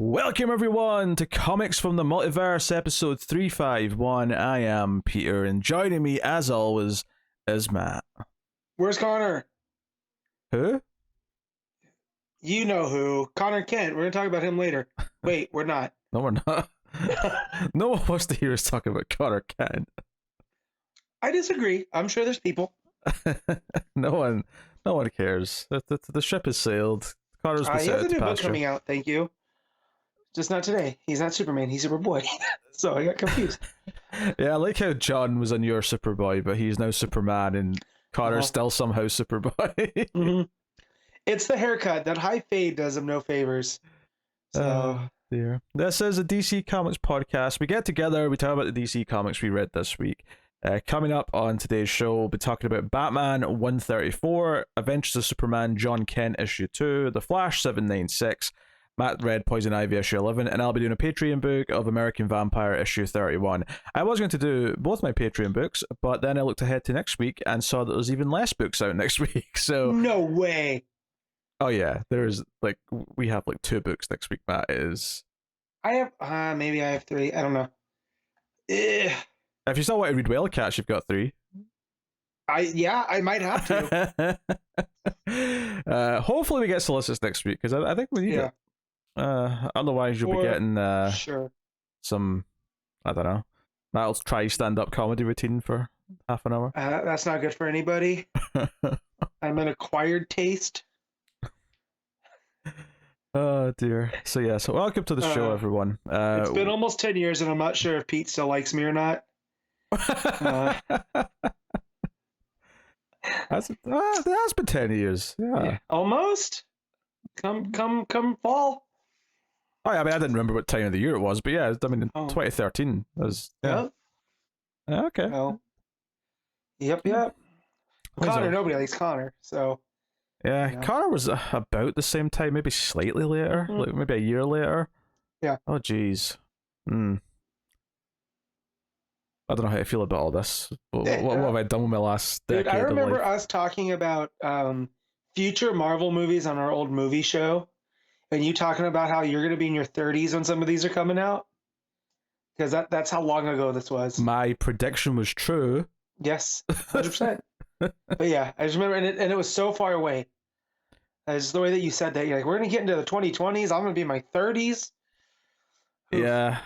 Welcome everyone to Comics from the Multiverse, episode 351. I am Peter, and joining me as always is Matt. Where's Connor? Who? You know who. Connor Kent. We're going to talk about him later. Wait, we're not. No, we're not. No one wants to hear us talk about Connor Kent. I disagree. I'm sure there's people. No one cares. The ship has sailed. Connor's been He set has out a to new book pasture. coming out, thank you. Just not today. He's not Superman, he's Superboy. So I got confused. Yeah, I like how John was on your Superboy, but he's now Superman, and Connor's still somehow Superboy. Mm-hmm. It's the haircut. That high fade does him no favors. So... Oh, dear. This is a DC Comics podcast. We get together, we talk about the DC Comics we read this week. Coming up on today's show, we'll be talking about Batman 134, Adventures of Superman John Kent issue 2, The Flash 796, Matt read Poison Ivy issue 11, and I'll be doing a Patreon book of American Vampire issue 31. I was going to do both my Patreon books, but then I looked ahead to next week and saw that there's even less books out next week. So no way. Oh yeah, there's we have 2 books next week, Matt. I have maybe I have 3. I don't know. Ugh. If you still want to read Wildcats, you've got 3. I might have to. Hopefully we get solicits next week, because I think we need it. Otherwise you'll be getting some, I don't know, Matt'll try stand-up comedy routine for half an hour. That's not good for anybody. I'm an acquired taste. Oh dear. So welcome to the show, everyone. It's been almost 10 years, and I'm not sure if Pete still likes me or not. That's been 10 years. Yeah. Almost. Come fall. Oh, yeah, I mean, I didn't remember what time of the year it was, but yeah, I mean, 2013 was. Yeah. Okay. Well, yep. Connor, nobody likes Connor, so. Yeah, Connor was about the same time, maybe slightly later, maybe a year later. Yeah. Oh, jeez. I don't know how I feel about all this. What have I done with my last decade? Dude, I remember of life? us talking about future Marvel movies on our old movie show, and you talking about how you're going to be in your 30s when some of these are coming out, because that's how long ago this was. My prediction was true. Yes, 100%. But yeah, I just remember, and it was so far away. It's the way that you said that. You're like, we're going to get into the 2020s. I'm going to be in my 30s. Oof. Yeah.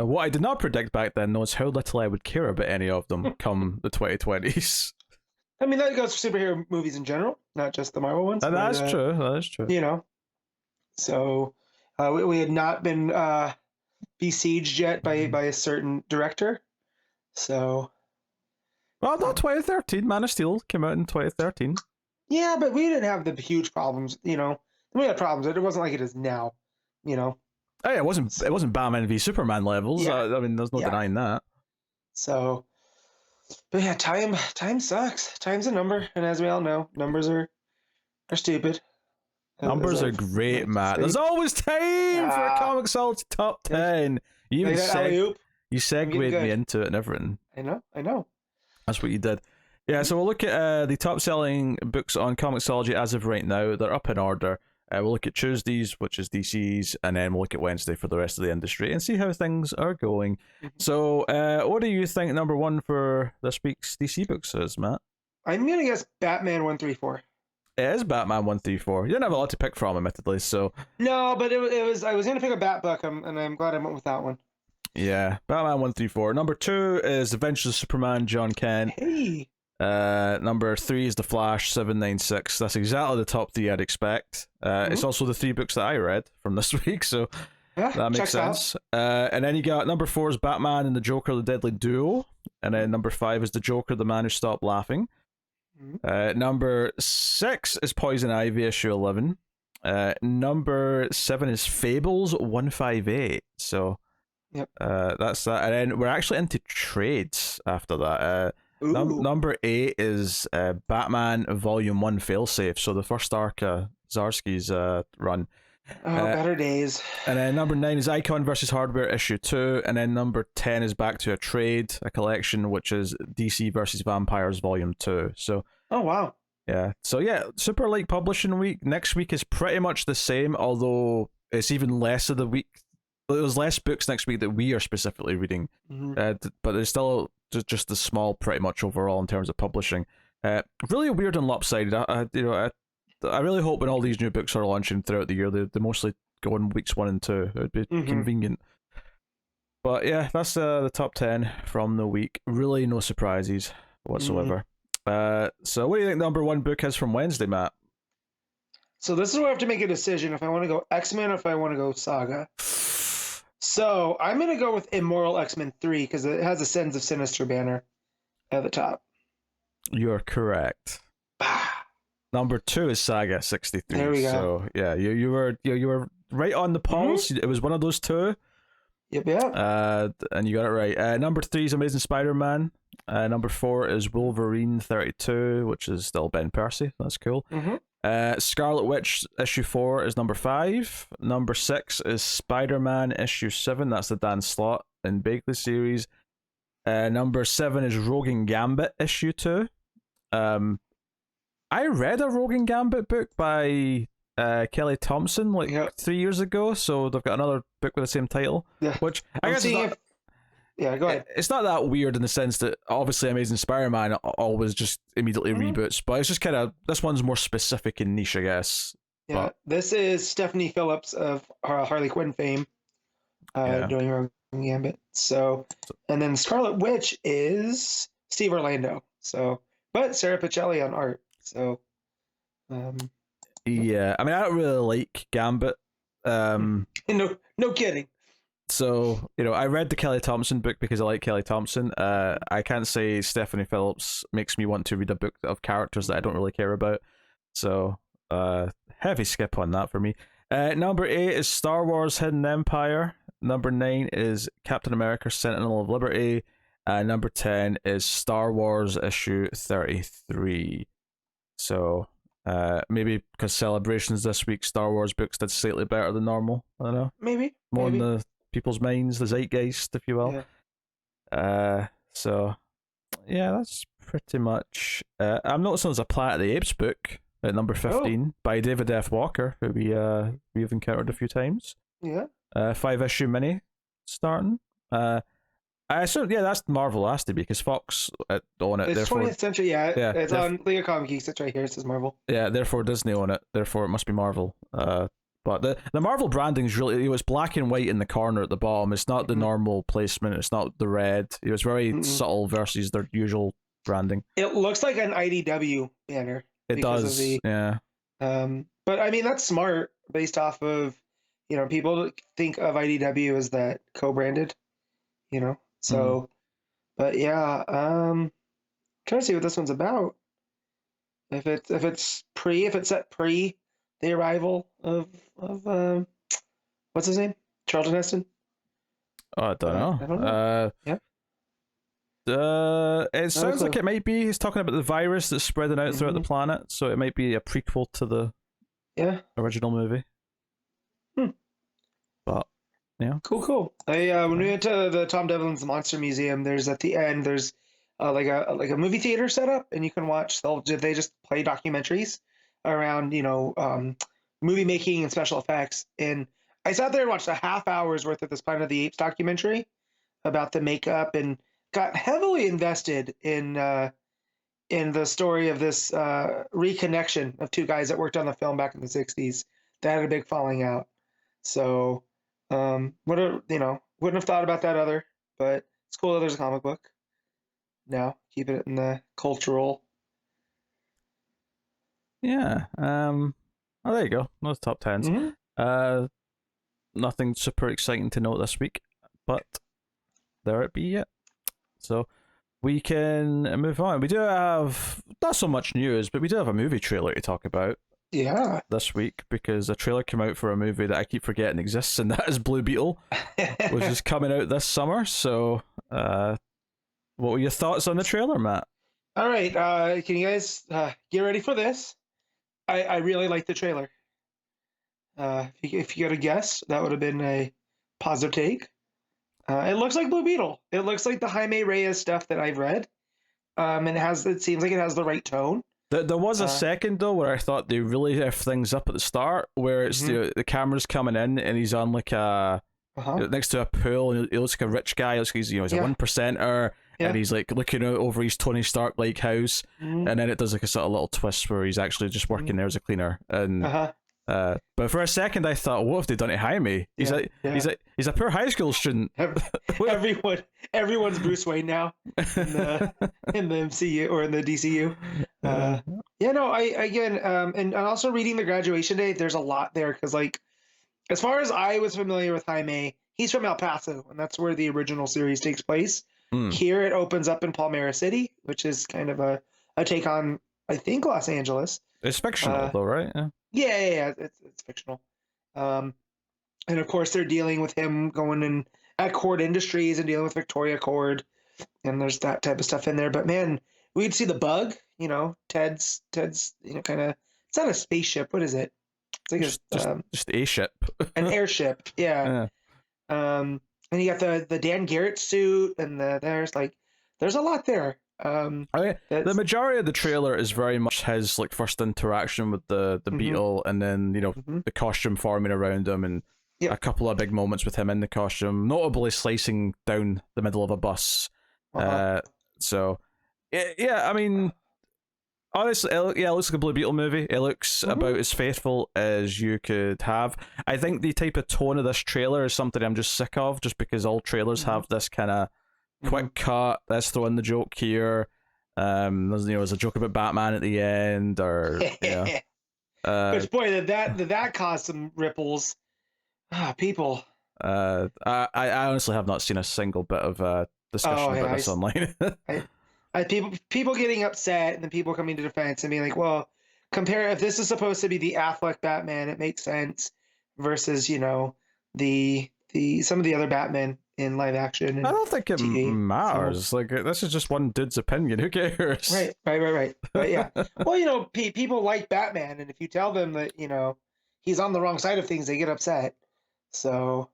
What I did not predict back then was how little I would care about any of them come the 2020s. I mean, that goes for superhero movies in general, not just the Marvel ones. That is true. That is true. You know, so we had not been besieged yet by a certain director. So, well, not 2013. Man of Steel came out in 2013. Yeah, but we didn't have the huge problems. You know, we had problems. It wasn't like it is now. You know. Oh yeah, it wasn't Batman v Superman levels. Yeah. I mean, there's no denying that. So, but yeah, time sucks. Time's a number, and as we all know, numbers are stupid. Numbers are great, Matt. There's always time for a Comixology top 10. You even segued me into it and everything. I know. That's what you did. Yeah, so we'll look at the top-selling books on Comixology as of right now. They're up in order. We'll look at Tuesdays, which is DC's, and then we'll look at Wednesday for the rest of the industry and see how things are going. So, what do you think number 1 for this week's DC books is, Matt? I'm going to guess Batman 134. It is Batman 134. You didn't have a lot to pick from, admittedly, so... No, but it was. I was going to pick a Bat book, and I'm glad I went with that one. Yeah, Batman 134. Number 2 is Adventures of Superman John Kent. Hey! Number 3 is The Flash 796. That's exactly the top 3 I'd expect. It's also the 3 books that I read from this week, so that makes sense. And then you got number 4 is Batman and the Joker, the Deadly Duo. And then number 5 is The Joker, the Man Who Stopped Laughing. Number 6 is Poison Ivy issue 11. Number 7 is Fables 158. So that's that. And then we're actually into trades after that. Number 8 is Batman Volume 1 Failsafe, so the first arc of Zdarsky's run. Better days. And then number 9 is Icon versus Hardware issue 2, and then number 10 is back to a trade, a collection, which is DC versus Vampires Volume 2. So, oh wow. Yeah. So yeah, Super Light Publishing Week. Next week is pretty much the same, although it's even less of the week. There's less books next week that we are specifically reading, but there's still just as small, pretty much overall in terms of publishing. Really weird and lopsided. I really hope when all these new books are launching throughout the year, they mostly go in weeks 1 and 2. It would be convenient. But yeah, that's the top 10 from the week. Really no surprises whatsoever. So what do you think the number 1 book is from Wednesday, Matt? So this is where I have to make a decision if I want to go X-Men or if I want to go Saga. So I'm going to go with Immoral X-Men 3 because it has a Sins of Sinister banner at the top. You're correct. Number 2 is Saga 63. There we go. So yeah, you were right on the pulse. It was one of those two. Yep. And you got it right. Number 3 is Amazing Spider-Man. Number 4 is Wolverine 32, which is still Ben Percy. That's cool. Scarlet Witch issue 4 is number 5. Number 6 is Spider-Man issue 7. That's the Dan Slott and Bagley series. Number 7 is Rogue and Gambit issue 2. I read a Rogue and Gambit book by Kelly Thompson 3 years ago, so they've got another book with the same title. Which I guess go ahead. It's not that weird in the sense that obviously Amazing Spider-Man always just immediately reboots, but it's just kind of, this one's more specific and niche, I guess. Yeah, but this is Stephanie Phillips of Harley Quinn fame doing Rogue and Gambit. So, and then Scarlet Witch is Steve Orlando. So, but Sarah Pichelli on art. So, yeah, I mean, I don't really like Gambit. No kidding. So, I read the Kelly Thompson book because I like Kelly Thompson. I can't say Stephanie Phillips makes me want to read a book of characters that I don't really care about. So, heavy skip on that for me. Number 8 is Star Wars Hidden Empire. Number 9 is Captain America Sentinel of Liberty. Number 10 is Star Wars issue 33. So, maybe because Celebrations this week, Star Wars books did slightly better than normal. I don't know. Maybe. More in the people's minds, the zeitgeist, if you will. Yeah. So, yeah, that's pretty much. I'm noticing there's a Planet of the Apes book at number 15 by David F. Walker, who we've encountered a few times. Yeah. 5-issue mini starting. I assume, that's Marvel has to be because Fox own it. It's 20th century, it's on Leo Comic Geeks. It's right here. It says Marvel. Yeah, therefore Disney own it. Therefore it must be Marvel. But the Marvel branding is really, it's black and white in the corner at the bottom. It's not the normal placement. It's not the red. It was very subtle versus their usual branding. It looks like an IDW banner. It does, yeah. But I mean, that's smart based off of, people think of IDW as that co-branded, So, but yeah, trying to see what this one's about. If it's set pre the arrival of what's his name? Charlton Heston? Oh, I don't know. I don't know. It sounds like it might be. He's talking about the virus that's spreading out throughout the planet, so it might be a prequel to the original movie. But yeah, cool. When we went to the Tom Devlin's Monster Museum, there's at the end like a movie theater set up, and you can watch. They just play documentaries around movie making and special effects. And I sat there and watched a half hour's worth of this Planet of the Apes documentary about the makeup, and got heavily invested in the story of this reconnection of two guys that worked on the film back in the 60s that had a big falling out. So wouldn't have thought about that but it's cool that there's a comic book now, keeping it in the cultural. Yeah. Oh, there you go. Those top 10s. Nothing super exciting to note this week, but there it be it. So we can move on. We do have not so much news, but we do have a movie trailer to talk about. Yeah. This week, because a trailer came out for a movie that I keep forgetting exists, and that is Blue Beetle, which is coming out this summer. So, what were your thoughts on the trailer, Matt? All right, can you guys get ready for this? I really like the trailer. If you got a guess, that would have been a positive take. It looks like Blue Beetle. It looks like the Jaime Reyes stuff that I've read. It seems like it has the right tone. There was a second though where I thought they really f things up at the start, where it's the camera's coming in and he's on like a next to a pool and he looks like a rich guy. He looks like he's he's a 1%er. Yeah. And he's like looking out over his Tony Stark like house, and then it does like a sort of little twist where he's actually just working there as a cleaner. And but for a second I thought, what have they done to Jaime? He's he's a poor high school student. Everyone's Bruce Wayne now in the MCU or in the DCU. And also reading the graduation day, there's a lot there because like as far as I was familiar with Jaime, he's from El Paso, and that's where the original series takes place. Here it opens up in Palmera City, which is kind of a take on, I think, Los Angeles. It's fictional though, right? Yeah. It's fictional. And of course they're dealing with him going in at Cord Industries and dealing with Victoria Cord, and there's that type of stuff in there. But man, we'd see the Bug, Ted's kind of, it's not a spaceship. What is it? It's like just a ship. An airship. Yeah. And you got the Dan Garrett suit, and there's a lot there. The majority of the trailer is very much his like first interaction with the Beetle, and then the costume forming around him, and a couple of big moments with him in the costume, notably slicing down the middle of a bus. So I mean, honestly, it looks like a Blue Beetle movie. It looks about as faithful as you could have. I think the type of tone of this trailer is something I'm just sick of, just because all trailers have this kind of quick cut, let's throw in the joke here. There's a joke about Batman at the end, or which boy that caused some ripples. People. I honestly have not seen a single bit of discussion about this online. People getting upset, and then people coming to defense and being like, well, compare if this is supposed to be the Affleck Batman, it makes sense versus the some of the other Batman in live action. I don't think it matters. So, like, this is just one dude's opinion. Who cares? Right. But yeah, well, people like Batman, and if you tell them that he's on the wrong side of things, they get upset. So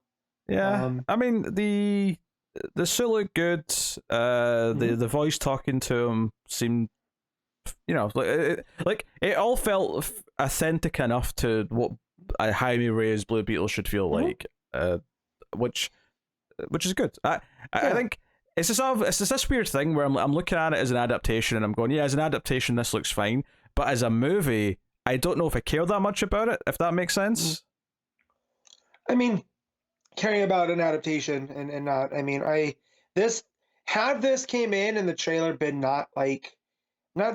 yeah, I mean the suit looked good. The voice talking to him seemed, like it all felt authentic enough to what a Jaime Reyes Blue Beetle should feel like, which is good. I think it's just this weird thing where I'm looking at it as an adaptation and I'm going, as an adaptation this looks fine, but as a movie I don't know if I care that much about it, if that makes sense. I mean, caring about an adaptation and not, I mean, this came in and the trailer been not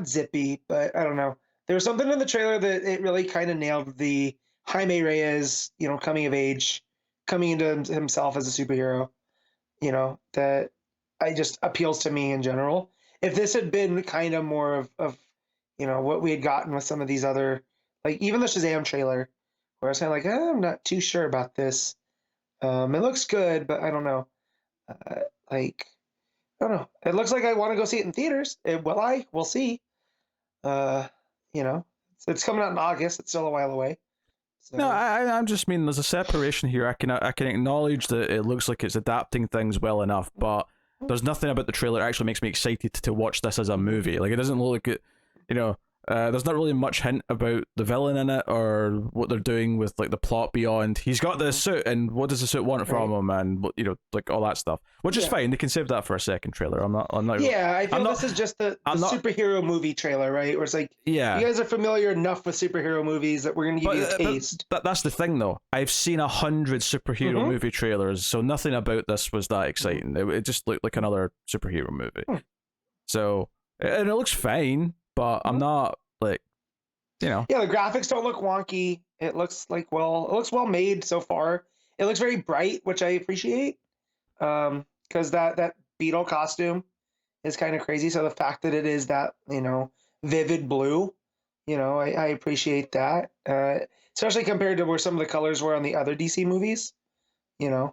zippy, but I don't know. There was something in the trailer that it really kind of nailed the Jaime Reyes, coming of age, coming into himself as a superhero, that I just appeals to me in general. If this had been kind of more of what we had gotten with some of these other, like even the Shazam trailer, where I was kind of like, I'm not too sure about this. It looks good, but I don't know. I don't know. It looks like I want to go see it in theaters. Will I? We'll see. It's coming out in August. It's still a while away. So. No, I'm just mean there's a separation here. I can acknowledge that it looks like it's adapting things well enough, but there's nothing about the trailer that actually makes me excited to watch this as a movie. Like, it doesn't look like it, there's not really much hint about the villain in it or what they're doing with like the plot beyond he's got the suit and what does the suit want from him and like all that stuff, which is fine. They can save that for a second trailer. I'm not. I feel this is just the superhero movie trailer, right? Where it's like, you guys are familiar enough with superhero movies that we're going to give you a taste. That's the thing, though. I've seen 100 superhero movie trailers, so nothing about this was that exciting. It just looked like another superhero movie. So, and it looks fine. But I'm not like, Yeah, the graphics don't look wonky. It looks well made so far. It looks very bright, which I appreciate. Because that Beetle costume is kind of crazy. So the fact that it is that, vivid blue, I appreciate that. Especially compared to where some of the colors were on the other DC movies. They're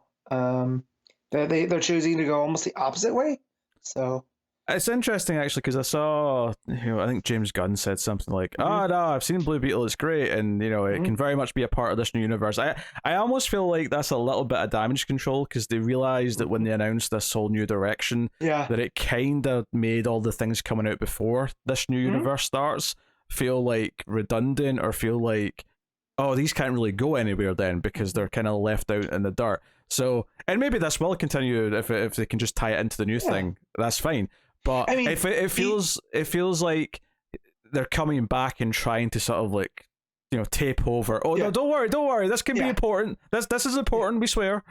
choosing to go almost the opposite way. So it's interesting actually, because I saw, I think James Gunn said something like, "Oh no, I've seen Blue Beetle, it's great, and it can very much be a part of this new universe." I almost feel like that's a little bit of damage control, because they realized that when they announced this whole new direction, that it kind of made all the things coming out before this new universe starts feel like redundant or feel like, oh, these can't really go anywhere then because they're kind of left out in the dirt. So, and maybe this will continue if they can just tie it into the new thing. That's fine. But I mean, if it feels like they're coming back and trying to sort of like, tape over. Oh no, don't worry. This can be important. This is important. We swear.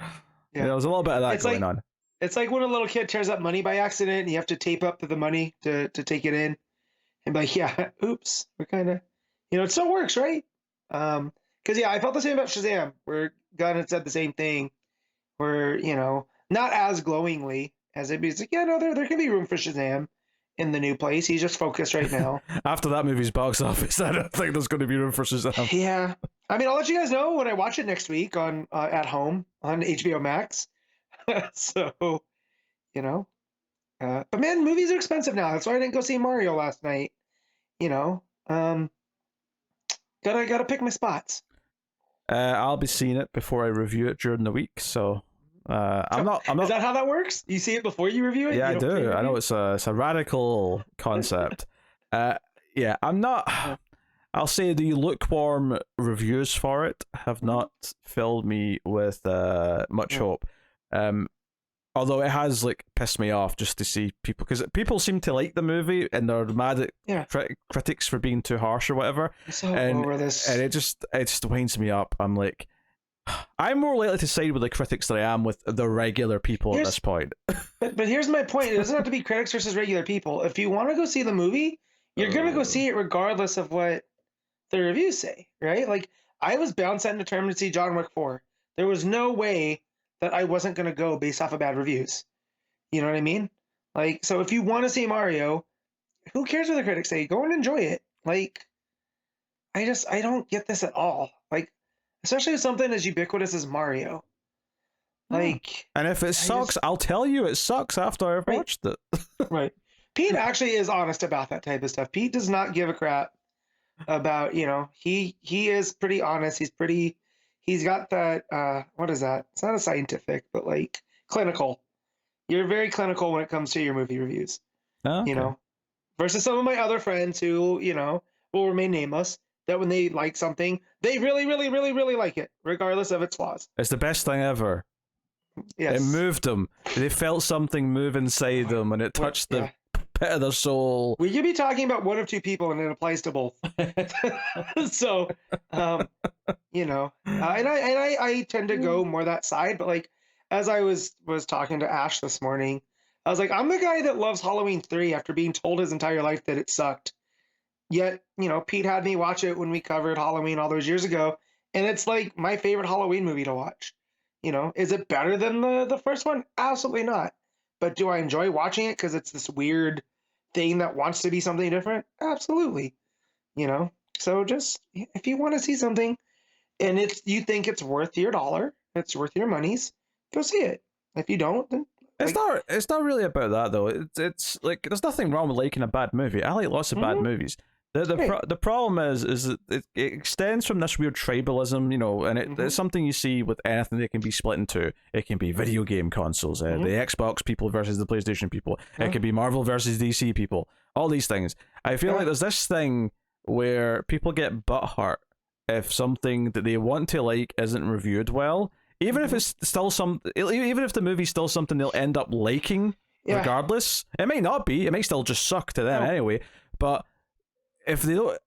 Yeah, there's a little bit of that going on. It's like when a little kid tears up money by accident, and you have to tape up the money to take it in, and be like, oops, we're kind of, it still works, right? Because I felt the same about Shazam, where Gunn had said the same thing, where not as glowingly as it be. It's like, there can be room for Shazam in the new place. He's just focused right now. After that movie's box office, I don't think there's going to be room for Shazam. Yeah, I mean, I'll let you guys know when I watch it next week on at home on HBO Max. So, but man, movies are expensive now. That's why I didn't go see Mario last night. Gotta pick my spots. I'll be seeing it before I review it during the week. So, I'm not. Is that how that works? You see it before you review it? Yeah, I do. I know it's a radical concept. Yeah, I'm not. I'll say the lukewarm reviews for it have not filled me with much hope. Although it has pissed me off just to see people, because people seem to like the movie and they're mad at critics for being too harsh or whatever. So over this, and it just winds me up. I'm like, I'm more likely to side with the critics than I am with the regular people at this point. But here's my point: it doesn't have to be critics versus regular people. If you want to go see the movie, you're gonna go see it regardless of what the reviews say, right? Like, I was bound, set, and determined to see John Wick 4. There was no way that I wasn't going to go based off of bad reviews. You know what I mean? Like, so if you want to see Mario, who cares what the critics say? Go and enjoy it. Like, I don't get this at all. Like, especially with something as ubiquitous as Mario. Like, and if it sucks, I'll tell you it sucks after I've watched it. Right. Pete actually is honest about that type of stuff. Pete does not give a crap about, he is pretty honest. He's got that, what is that? It's not a scientific, but clinical. You're very clinical when it comes to your movie reviews. Okay. Versus some of my other friends who, will remain nameless, that when they like something, they really, really, really, really like it, regardless of its flaws. It's the best thing ever. Yes. It moved them. They felt something move inside them, and it touched the pit of their soul. We could be talking about one of two people, and it applies to both. So, and I tend to go more that side, but as I was talking to Ash this morning, I was like, I'm the guy that loves Halloween 3 after being told his entire life that it sucked. Yet, Pete had me watch it when we covered Halloween all those years ago, and it's my favorite Halloween movie to watch. Is it better than the first one? Absolutely not. But do I enjoy watching it because it's this weird thing that wants to be something different? Absolutely. So just, if you want to see something and you think it's worth your dollar, it's worth your monies, go see it. If you don't, then it's not really about that though. It's there's nothing wrong with liking a bad movie. I like lots of bad movies. The problem is that it extends from this weird tribalism, and it's something you see with anything that can be split into. It can be video game consoles, the Xbox people versus the PlayStation people. It can be Marvel versus DC people. All these things. I feel like there's this thing where people get butthurt if something that they want to like isn't reviewed well, even if it's still even if the movie's still something they'll end up liking regardless. It may not be. It may still just suck to them anyway. But if there's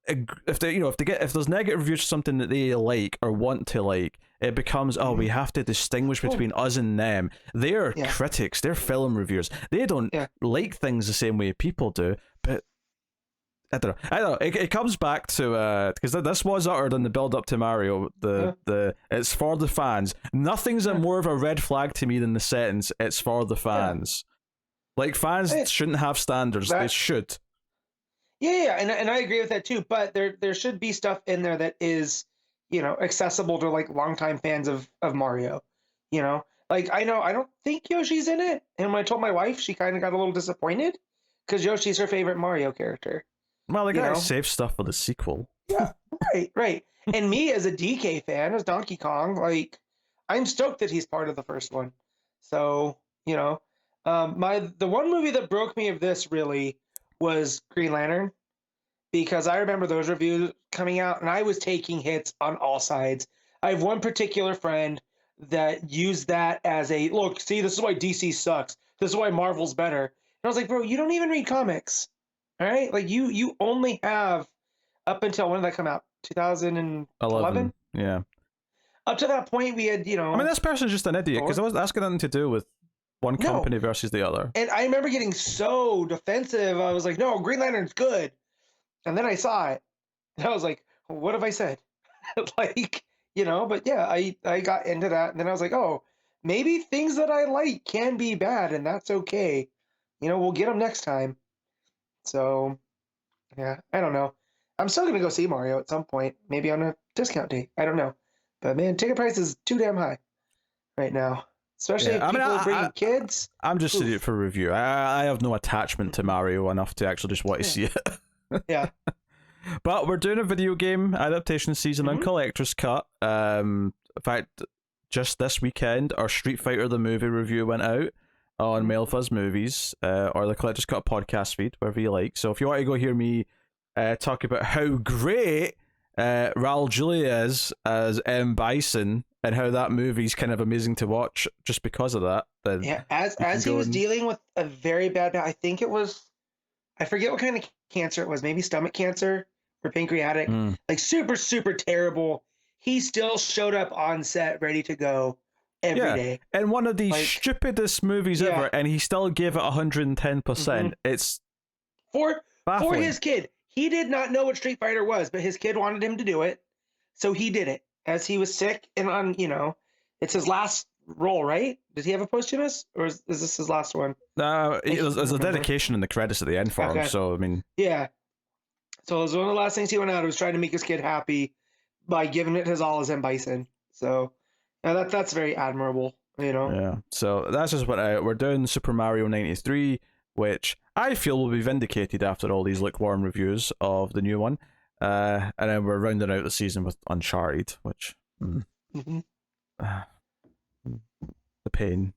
negative reviews for something that they like or want to like, it becomes we have to distinguish between us and them. They're critics, they're film reviewers. They don't like things the same way people do. But I don't know. It comes back to because this was uttered in the build up to Mario. The it's for the fans. Nothing's more of a red flag to me than the sentence "it's for the fans." Fans shouldn't have standards. They should. Yeah, and I agree with that too. But there should be stuff in there that is, accessible to longtime fans of Mario. I don't think Yoshi's in it. And when I told my wife, she kind of got a little disappointed because Yoshi's her favorite Mario character. Well, they gotta save stuff for the sequel. Yeah, right. And me as a DK fan, as Donkey Kong, I'm stoked that he's part of the first one. So, the one movie that broke me of this really was Green Lantern. because I remember those reviews coming out, and I was taking hits on all sides. I have one particular friend that used that as a look. See, this is why DC sucks. This is why Marvel's better. And I was like, bro, you don't even read comics, all right? Like you only have up until when did that come out? 2011. Yeah. Up to that point, we had I mean, this person's just an idiot because that's got nothing to do with one company versus the other. And I remember getting so defensive. I was like, no, Green Lantern's good. And then I saw it, and I was like, what have I said? Like, but yeah, I got into that, and then I was like, oh, maybe things that I like can be bad, and that's okay. We'll get them next time. So, yeah, I don't know. I'm still gonna go see Mario at some point, maybe on a discount day. I don't know, but man, ticket price is too damn high right now, especially if people are bringing kids. I'm just seeing it for review. I have no attachment to Mario enough to actually just want to see it. Yeah. But we're doing a video game adaptation season on Collector's Cut. In fact, just this weekend, our Street Fighter the movie review went out on MailFuzz Movies, or the Collector's Cut podcast feed, wherever you like. So if you want to go hear me talk about how great Raul Julia is as M. Bison and how that movie's kind of amazing to watch just because of that, then yeah, as he was dealing with a very bad, I think it was, I forget what kind of cancer it was, maybe stomach cancer or pancreatic, like super, super terrible. He still showed up on set ready to go every day. And one of the stupidest movies ever, and he still gave it 110%. It's for his kid. He did not know what Street Fighter was, but his kid wanted him to do it, so he did it as he was sick and on. It's his last role, right? Did he have a posthumous, or is this his last one? There's a dedication in the credits at the end for him. So I mean, yeah. So it was one of the last things he went out. He was trying to make his kid happy by giving it his all as M. Bison. So that's very admirable. Yeah. So that's just what we're doing. Super Mario 93, which I feel will be vindicated after all these lukewarm reviews of the new one. And then we're rounding out the season with Uncharted, which the pain.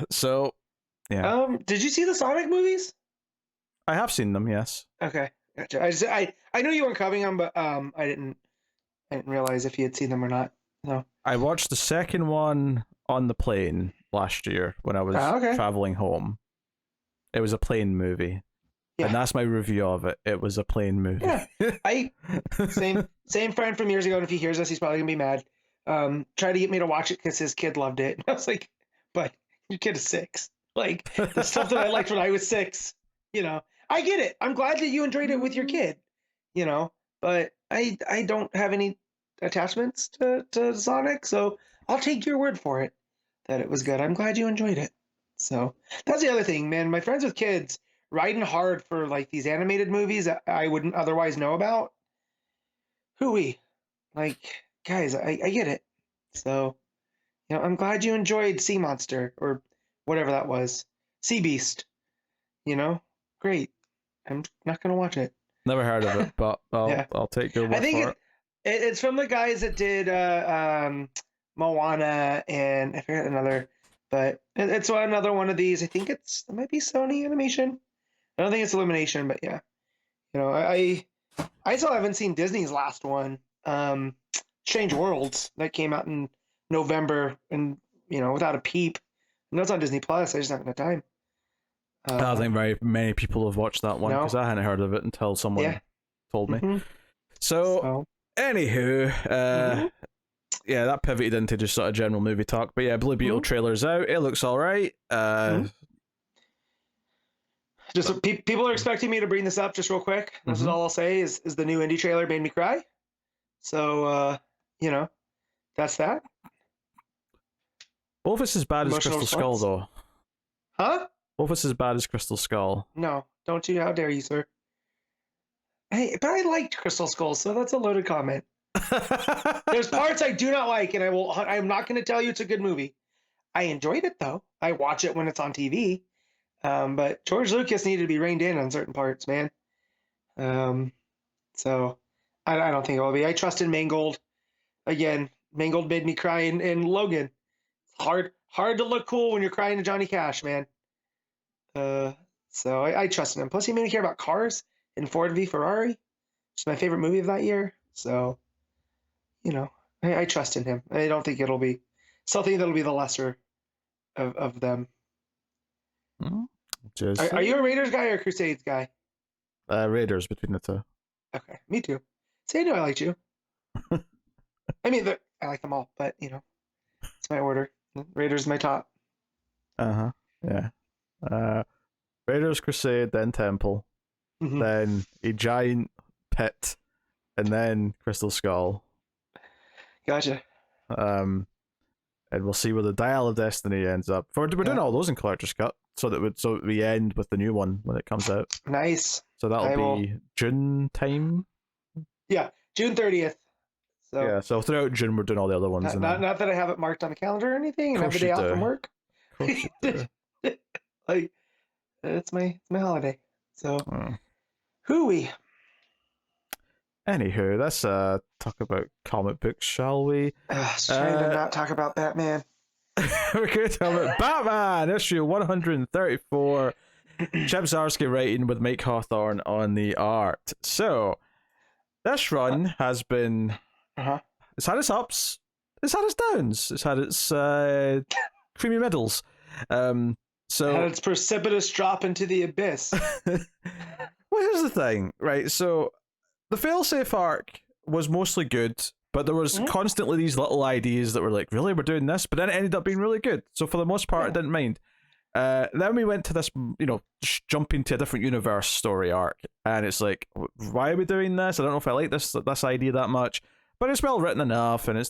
So yeah. Did you see the Sonic movies? I have seen them, yes. Okay, gotcha. I knew you weren't covering them, but I didn't realize if you had seen them or not. No. I watched the second one on the plane last year when I was traveling home. It was a plane movie. Yeah. And that's my review of it. It was a plane movie. Yeah. Same friend from years ago, and if he hears this, he's probably gonna be mad. Tried to get me to watch it because his kid loved it. And I was like, but your kid is 6. Like, the stuff that I liked when I was 6, I get it. I'm glad that you enjoyed it with your kid, but I don't have any attachments to Sonic, so I'll take your word for it that it was good. I'm glad you enjoyed it. So that's the other thing, man. My friends with kids riding hard for like these animated movies that I wouldn't otherwise know about. Hooey. Like, guys, I get it. So, I'm glad you enjoyed Sea Monster or whatever that was. Sea Beast. Great. I'm not going to watch it. Never heard of it, but I'll take your word I think for it. It's from the guys that did Moana and I forget another, but it's another one of these. I think it might be Sony Animation. I don't think it's Illumination, but yeah. I still haven't seen Disney's last one, Strange Worlds, that came out in November, and without a peep. I know it's on Disney Plus. I just haven't had time. I don't think very many people have watched that one because I hadn't heard of it until someone told me. So, anywho, yeah, that pivoted into just sort of general movie talk. But yeah, Blue Beetle trailer's out. It looks all right. Just people are expecting me to bring this up just real quick. This is all I'll say is the new indie trailer made me cry. So, that's that. Both is as bad as Crystal Skull, though. Huh? Both is as bad as Crystal Skull. No, don't you? How dare you, sir? Hey, but I liked Crystal Skull, so that's a loaded comment. There's parts I do not like, and I'm not going to tell you it's a good movie. I enjoyed it, though. I watch it when it's on TV. But George Lucas needed to be reined in on certain parts, man. So I don't think it will be. I trust in Mangold. Again, Mangold made me cry in Logan. Hard to look cool when you're crying to Johnny Cash, man. So I trust in him. Plus, he made me care about cars in Ford v Ferrari. It's my favorite movie of that year. So, I trust in him. I don't think it'll be something that'll be the lesser of them. Are you a Raiders guy or a Crusades guy? Raiders between the two. Okay, me too. See, I knew I liked you. I mean, I like them all, but it's my order. Raiders my top. Yeah. Raiders, Crusade, then Temple, then a giant pit, and then Crystal Skull. Gotcha. And we'll see where the Dial of Destiny ends up. We're doing all those in Collector's Cut, so we end with the new one when it comes out. Nice. So that'll be June time. Yeah, June 30th. So yeah, so throughout June we're doing all the other ones. Not that I have it marked on the calendar or anything, and have a day off from work. Like, it's my holiday. So hooey. Anywho, let's talk about comic books, shall we? Trying to not talk about Batman. We're going to talk about Batman, issue 134. Chip Zdarsky writing with Mike Hawthorne on the art. So, this run has been... It's had its ups, it's had its downs, it's had its creamy middles. So had its precipitous drop into the abyss. Well, here's the thing, right? So, the failsafe arc was mostly good, but there was constantly these little ideas that were like, really, we're doing this? But then it ended up being really good. So for the most part, I didn't mind. Then we went to this, jumping to a different universe story arc. And it's like, why are we doing this? I don't know if I like this idea that much. But it's well written enough, and it's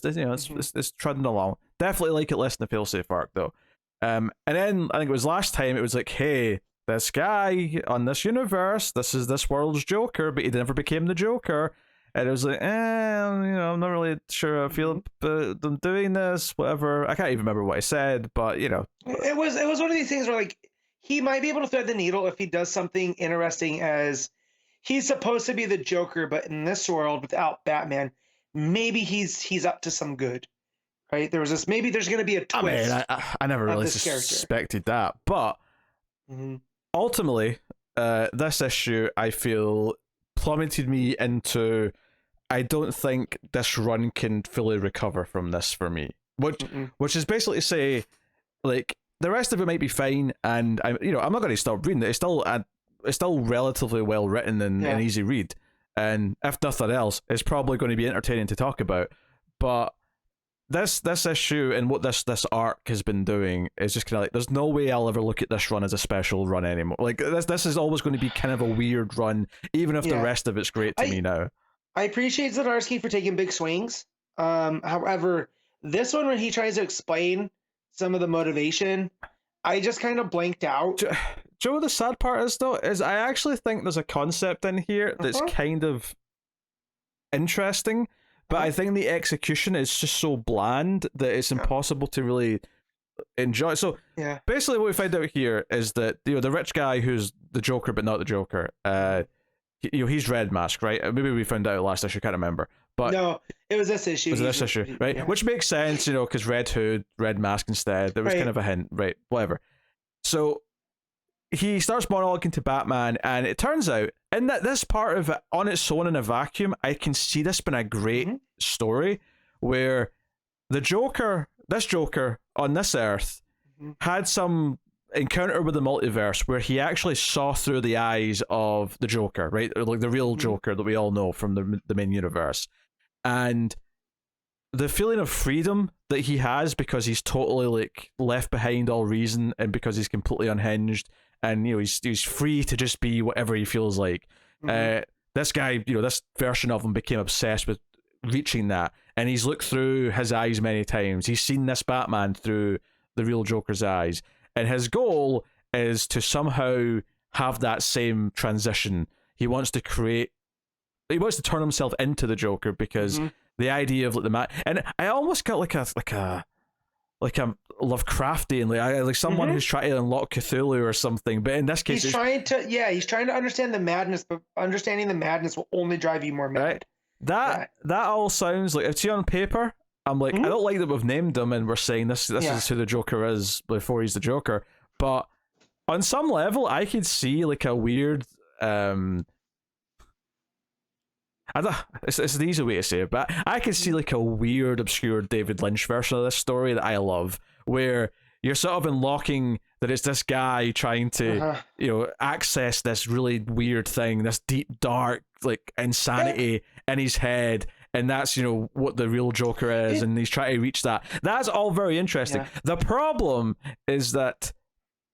trudging along. Definitely like it less than the failsafe arc, though. And then, I think it was last time, it was like, hey, this guy on this universe, this is this world's Joker, but he never became the Joker. And it was like, I'm not really sure how I feel about them doing this, whatever. I can't even remember what I said, but, It was one of these things where, like, he might be able to thread the needle if he does something interesting as he's supposed to be the Joker, but in this world, without Batman, maybe he's up to some good. Right? There was this, maybe there's going to be a twist. I mean, I never really suspected that, but ultimately, this issue, I feel, plummeted me into, I don't think this run can fully recover from this for me. Which is basically to say, like, the rest of it might be fine, and I'm not going to stop reading it. It's still relatively well written and an easy read, and if nothing else, it's probably going to be entertaining to talk about. But this issue and what this arc has been doing is just kind of like, there's no way I'll ever look at this run as a special run anymore. Like, this is always going to be kind of a weird run, even if the rest of it's great to me now. I appreciate Zdarsky for taking big swings. However, this one, when he tries to explain some of the motivation, I just kind of blanked out. Do you know what the sad part is, though? Is I actually think there's a concept in here that's kind of interesting, but I think the execution is just so bland that it's impossible to really enjoy. So basically what we find out here is that the rich guy who's the Joker but not the Joker, he's Red Mask, right? Maybe we found out last issue, can't remember. But no, it was this issue. Right? Yeah. Which makes sense, because Red Hood, Red Mask instead. There was kind of a hint, right? Whatever. So he starts monologuing to Batman, and it turns out, in that this part of it, on its own in a vacuum, I can see this being a great story where this Joker on this Earth had some encounter with the multiverse where he actually saw through the eyes of the Joker, right? Like the real Joker that we all know from the main universe. And the feeling of freedom that he has because he's totally like left behind all reason, and because he's completely unhinged, and he's free to just be whatever he feels like. This guy, this version of him became obsessed with reaching that, and he's looked through his eyes many times. He's seen this Batman through the real Joker's eyes, and his goal is to somehow have that same transition. He wants to turn himself into the Joker, because the idea of like and I almost got like a Lovecraftian, like someone who's trying to unlock Cthulhu or something. But in this case, he's trying to understand the madness, but understanding the madness will only drive you more mad. Right? That all sounds like, it's on paper. I'm like, I don't like that we've named him and we're saying this is who the Joker is before he's the Joker. But on some level, I could see like a weird I don't, it's an easy way to say it, but I can see like a weird, obscure David Lynch version of this story that I love, where you're sort of unlocking that it's this guy trying to, access this really weird thing, this deep, dark, like insanity in his head, and that's what the real Joker is, and he's trying to reach that. That's all very interesting. The problem is that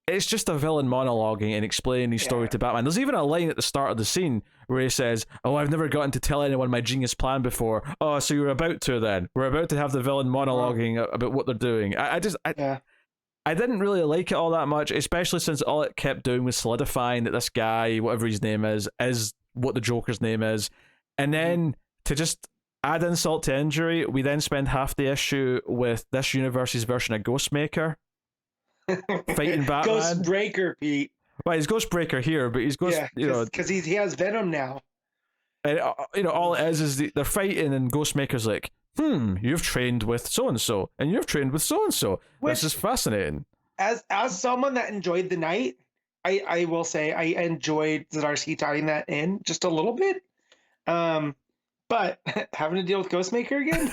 it's just a villain monologuing and explaining his story to Batman. There's even a line at the start of the scene where he says, "Oh, I've never gotten to tell anyone my genius plan before." Oh, so you're about to then? We're about to have the villain monologuing about what they're doing. I didn't really like it all that much, especially since all it kept doing was solidifying that this guy, whatever his name is what the Joker's name is. And then to just add insult to injury, we then spend half the issue with this universe's version of Ghostmaker fighting Batman. Ghostbreaker, Pete. Well, he's Ghostbreaker here, but he's because he has Venom now. And all it is they're fighting, and Ghostmaker's like, you've trained with so and so, and you've trained with so and so. This is fascinating. As someone that enjoyed the night, I will say I enjoyed Zdarsky tying that in just a little bit. But having to deal with Ghostmaker again,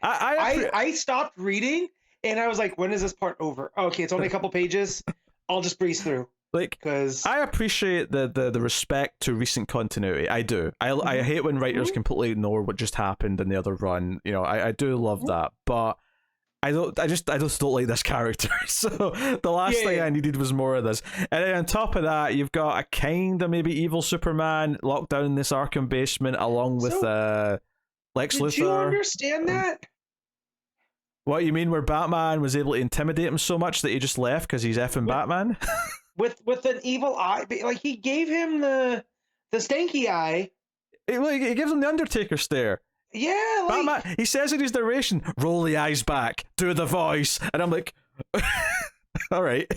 I stopped reading. And I was like, when is this part over? Okay, it's only a couple pages. I'll just breeze through. Because I appreciate the respect to recent continuity. I do. I hate when writers completely ignore what just happened in the other run. I do love that, but I just don't like this character. So the last thing I needed was more of this. And then on top of that, you've got a kind of maybe evil Superman locked down in this Arkham basement along with Lex Luthor. Did you understand that? What you mean, where Batman was able to intimidate him so much that he just left because he's effing Batman? with an evil eye, like he gave him the stanky eye. He gives him the Undertaker stare. Yeah, Batman. He says in his narration, "Roll the eyes back, do the voice," and I'm like, all right.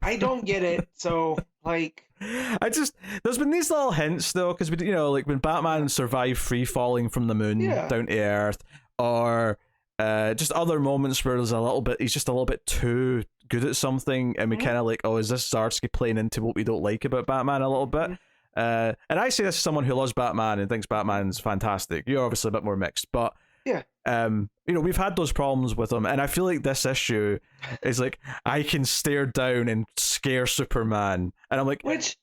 I don't get it. So there's been these little hints though, because like when Batman survived free falling from the moon down to Earth, or just other moments where he's just a little bit too good at something, and we kind of like, oh, is this Zdarsky playing into what we don't like about Batman a little bit? And I say this as someone who loves Batman and thinks Batman's fantastic. You're obviously a bit more mixed, but we've had those problems with him, and I feel like this issue is like, I can stare down and scare Superman, and I'm like, this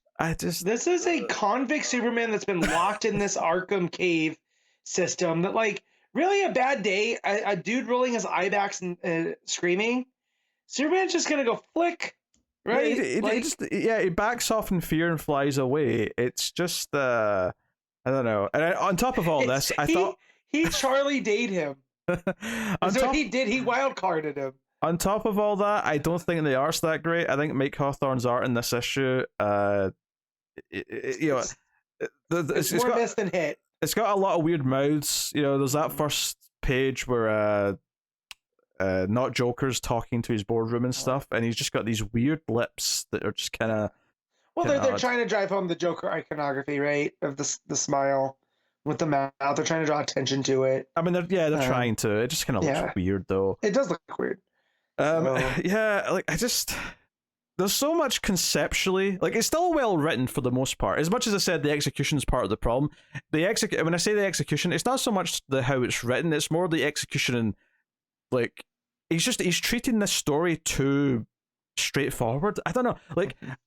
is a convict Superman that's been locked in this Arkham cave system that really a bad day, a dude rolling his eye back and screaming, Superman's just gonna go flick, right? He backs off in fear and flies away. It's just I don't know. And on top of all this, I thought he Charlie Dayed him. He did. He wild carded him. On top of all that, I don't think the art's that great. I think Mike Hawthorne's art in this issue, it's more miss than hit. It's got a lot of weird mouths. There's that first page where not Joker's talking to his boardroom and stuff, and he's just got these weird lips that are just kind of. Well, they're trying to drive home the Joker iconography, right? Of the smile with the mouth. They're trying to draw attention to it. I mean, they're trying to. It just kind of looks weird, though. It does look weird. There's so much conceptually, it's still well written for the most part. As much as I said, the execution is part of the problem. When I say the execution, it's not so much how it's written; it's more the execution and he's treating this story too straightforward. I don't know.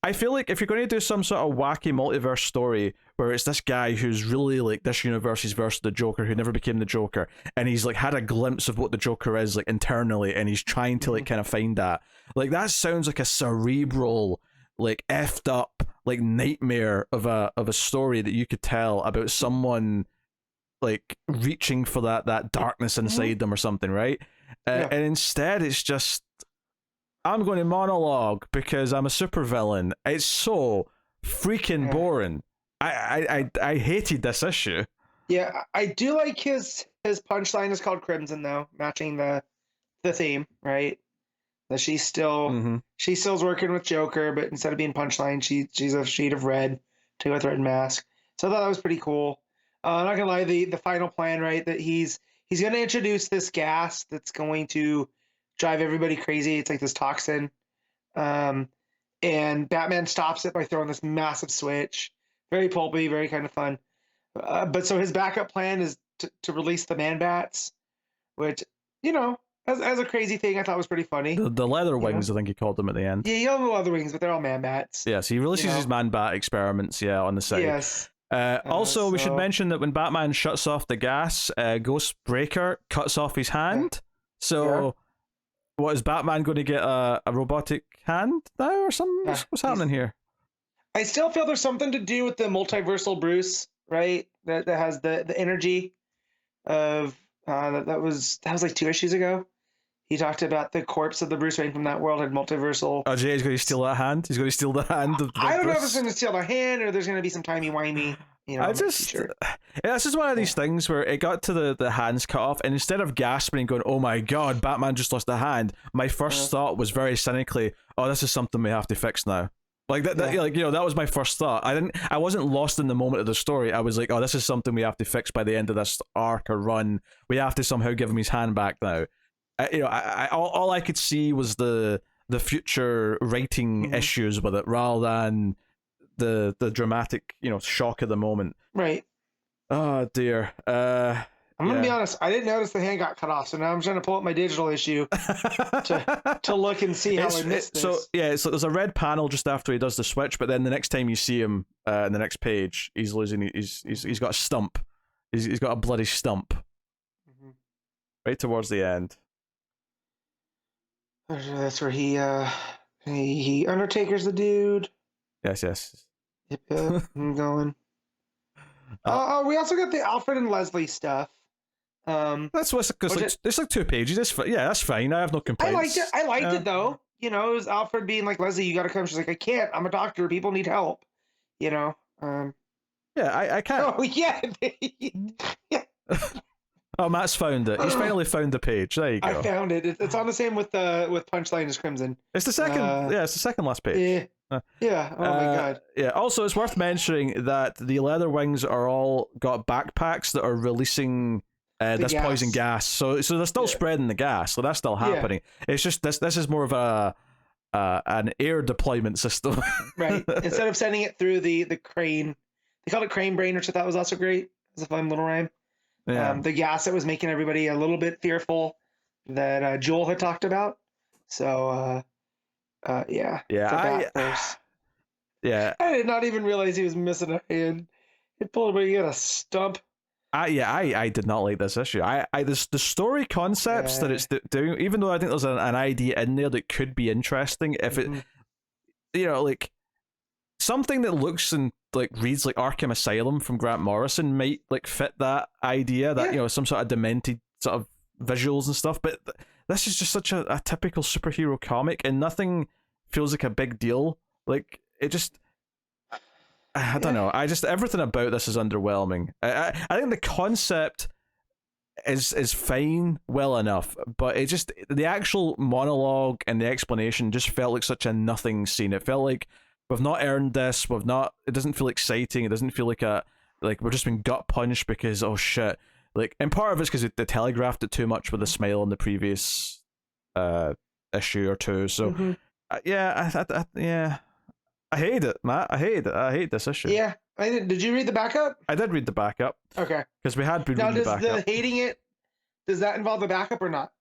I feel like if you're going to do some sort of wacky multiverse story where it's this guy who's really this universe's version of the Joker who never became the Joker, and he's had a glimpse of what the Joker is internally, and he's trying to kind of find that. That sounds like a cerebral, effed up, nightmare of a story that you could tell about someone reaching for that darkness inside them or something, right? And instead it's just, I'm going to monologue because I'm a supervillain. It's so freaking boring. I hated this issue. Yeah, I do like his punchline is called Crimson though, matching the theme, right? That she's still working with Joker, but instead of being punchline, she's a shade of red to go with red mask. So I thought that was pretty cool. I'm not gonna lie, the final plan, right? That he's gonna introduce this gas that's going to drive everybody crazy. It's like this toxin. And Batman stops it by throwing this massive switch. Very pulpy, very kind of fun. But so his backup plan is to release the man bats, which, you know, as a crazy thing, I thought was pretty funny. The leather wings, I think he called them at the end. Yeah, you have the leather wings, but they're all man bats. Yes, he releases his man bat experiments, on the side. Yes. Also, we should mention that when Batman shuts off the gas, Ghostbreaker cuts off his hand. So, what, is Batman going to get a robotic hand now or something? What's happening here? I still feel there's something to do with the multiversal Bruce, right? That has the energy of that was like 2 issues ago. He talked about the corpse of the Bruce Wayne from that world had multiversal. Oh, Jay's going to steal that hand? He's going to steal the hand of I don't know if it's going to steal the hand or there's going to be some timey-wimey, this is one of these things where it got to the hands cut off, and instead of gasping and going, oh my god, Batman just lost a hand, my first thought was very cynically, oh, this is something we have to fix now. Like that was my first thought. I wasn't lost in the moment of the story. I was like, oh, this is something we have to fix by the end of this arc or run. We have to somehow give him his hand back now. All I could see was the future writing issues with it, rather than the dramatic shock of the moment. Right. Oh dear. I'm gonna be honest. I didn't notice the hand got cut off, so now I'm trying to pull up my digital issue to look and see how I missed this. So there's a red panel just after he does the switch, but then the next time you see him in the next page, he's losing. He's got a stump. He's got a bloody stump. Right towards the end. That's where he Undertaker's the dude. Yes. Yep, I'm going. We also got the Alfred and Leslie stuff. That's what's it's like 2 pages. That's fine. I have no complaints. I liked it though. It was Alfred being like, Leslie, you gotta come. She's like, I can't. I'm a doctor. People need help. I can't. Oh yeah. Yeah. Oh, Matt's found it. He's finally found the page. There you go. I found it. It's on the same with Punchline as Crimson. It's the second. It's the second last page. Yeah. Oh my god. Yeah. Also, it's worth mentioning that the leather wings are all got backpacks that are releasing this gas. Poison gas. So they're still spreading the gas. So that's still happening. It's just this is more of an air deployment system. Right. Instead of sending it through the crane, they called it crane brain, which I thought was also great. It was a fun little rhyme. Yeah. The gas that was making everybody a little bit fearful that Joel had talked about. So, yeah. Yeah. I did not even realize he was missing a hand. He pulled away, he had a stump. I did not like this issue. The story concepts that it's doing, even though I think there's an idea in there that could be interesting, if it, like something that looks and reads like Arkham Asylum from Grant Morrison might fit that idea that some sort of demented sort of visuals and stuff. But this is just such a typical superhero comic, and nothing feels like a big deal. Like it just. I don't know. Everything about this is underwhelming. I think the concept is fine, well enough, but the actual monologue and the explanation just felt like such a nothing scene. It felt like we've not earned this. It doesn't feel exciting. It doesn't feel like we're just being gut punched because oh shit. And part of it's because they telegraphed it too much with a smile in the previous issue or two. So I hate it, Matt. I hate it. I hate this issue. Yeah, I did. Did you read the backup? I did read the backup. Okay. Because we had been reading the backup. The hating it, does that involve the backup or not?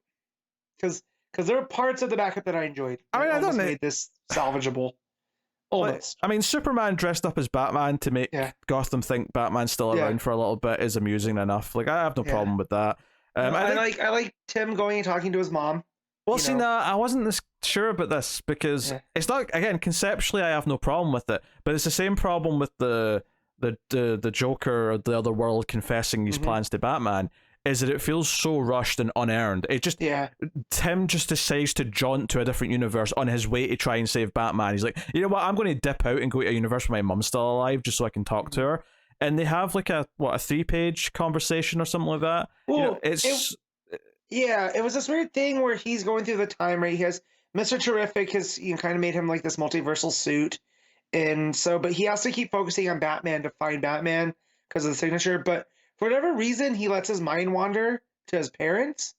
Because there are parts of the backup that I enjoyed. I don't know. Made this salvageable. Almost. Superman dressed up as Batman to make Gotham think Batman's still around for a little bit is amusing enough. I have no problem with that. I like Tim going and talking to his mom. Well, see, I wasn't sure about this because it's not, again, conceptually I have no problem with it, but it's the same problem with the Joker or the other world confessing his plans to Batman, is that it feels so rushed and unearned. It just, Tim just decides to jaunt to a different universe on his way to try and save Batman. He's like, you know what, I'm going to dip out and go to a universe where my mum's still alive just so I can talk to her. And they have a 3-page conversation or something like that. Well, it was this weird thing where he's going through the time, right? He has Mr. Terrific has kind of made him like this multiversal suit. And so, but he has to keep focusing on Batman to find Batman because of the signature. But for whatever reason, he lets his mind wander to his parents,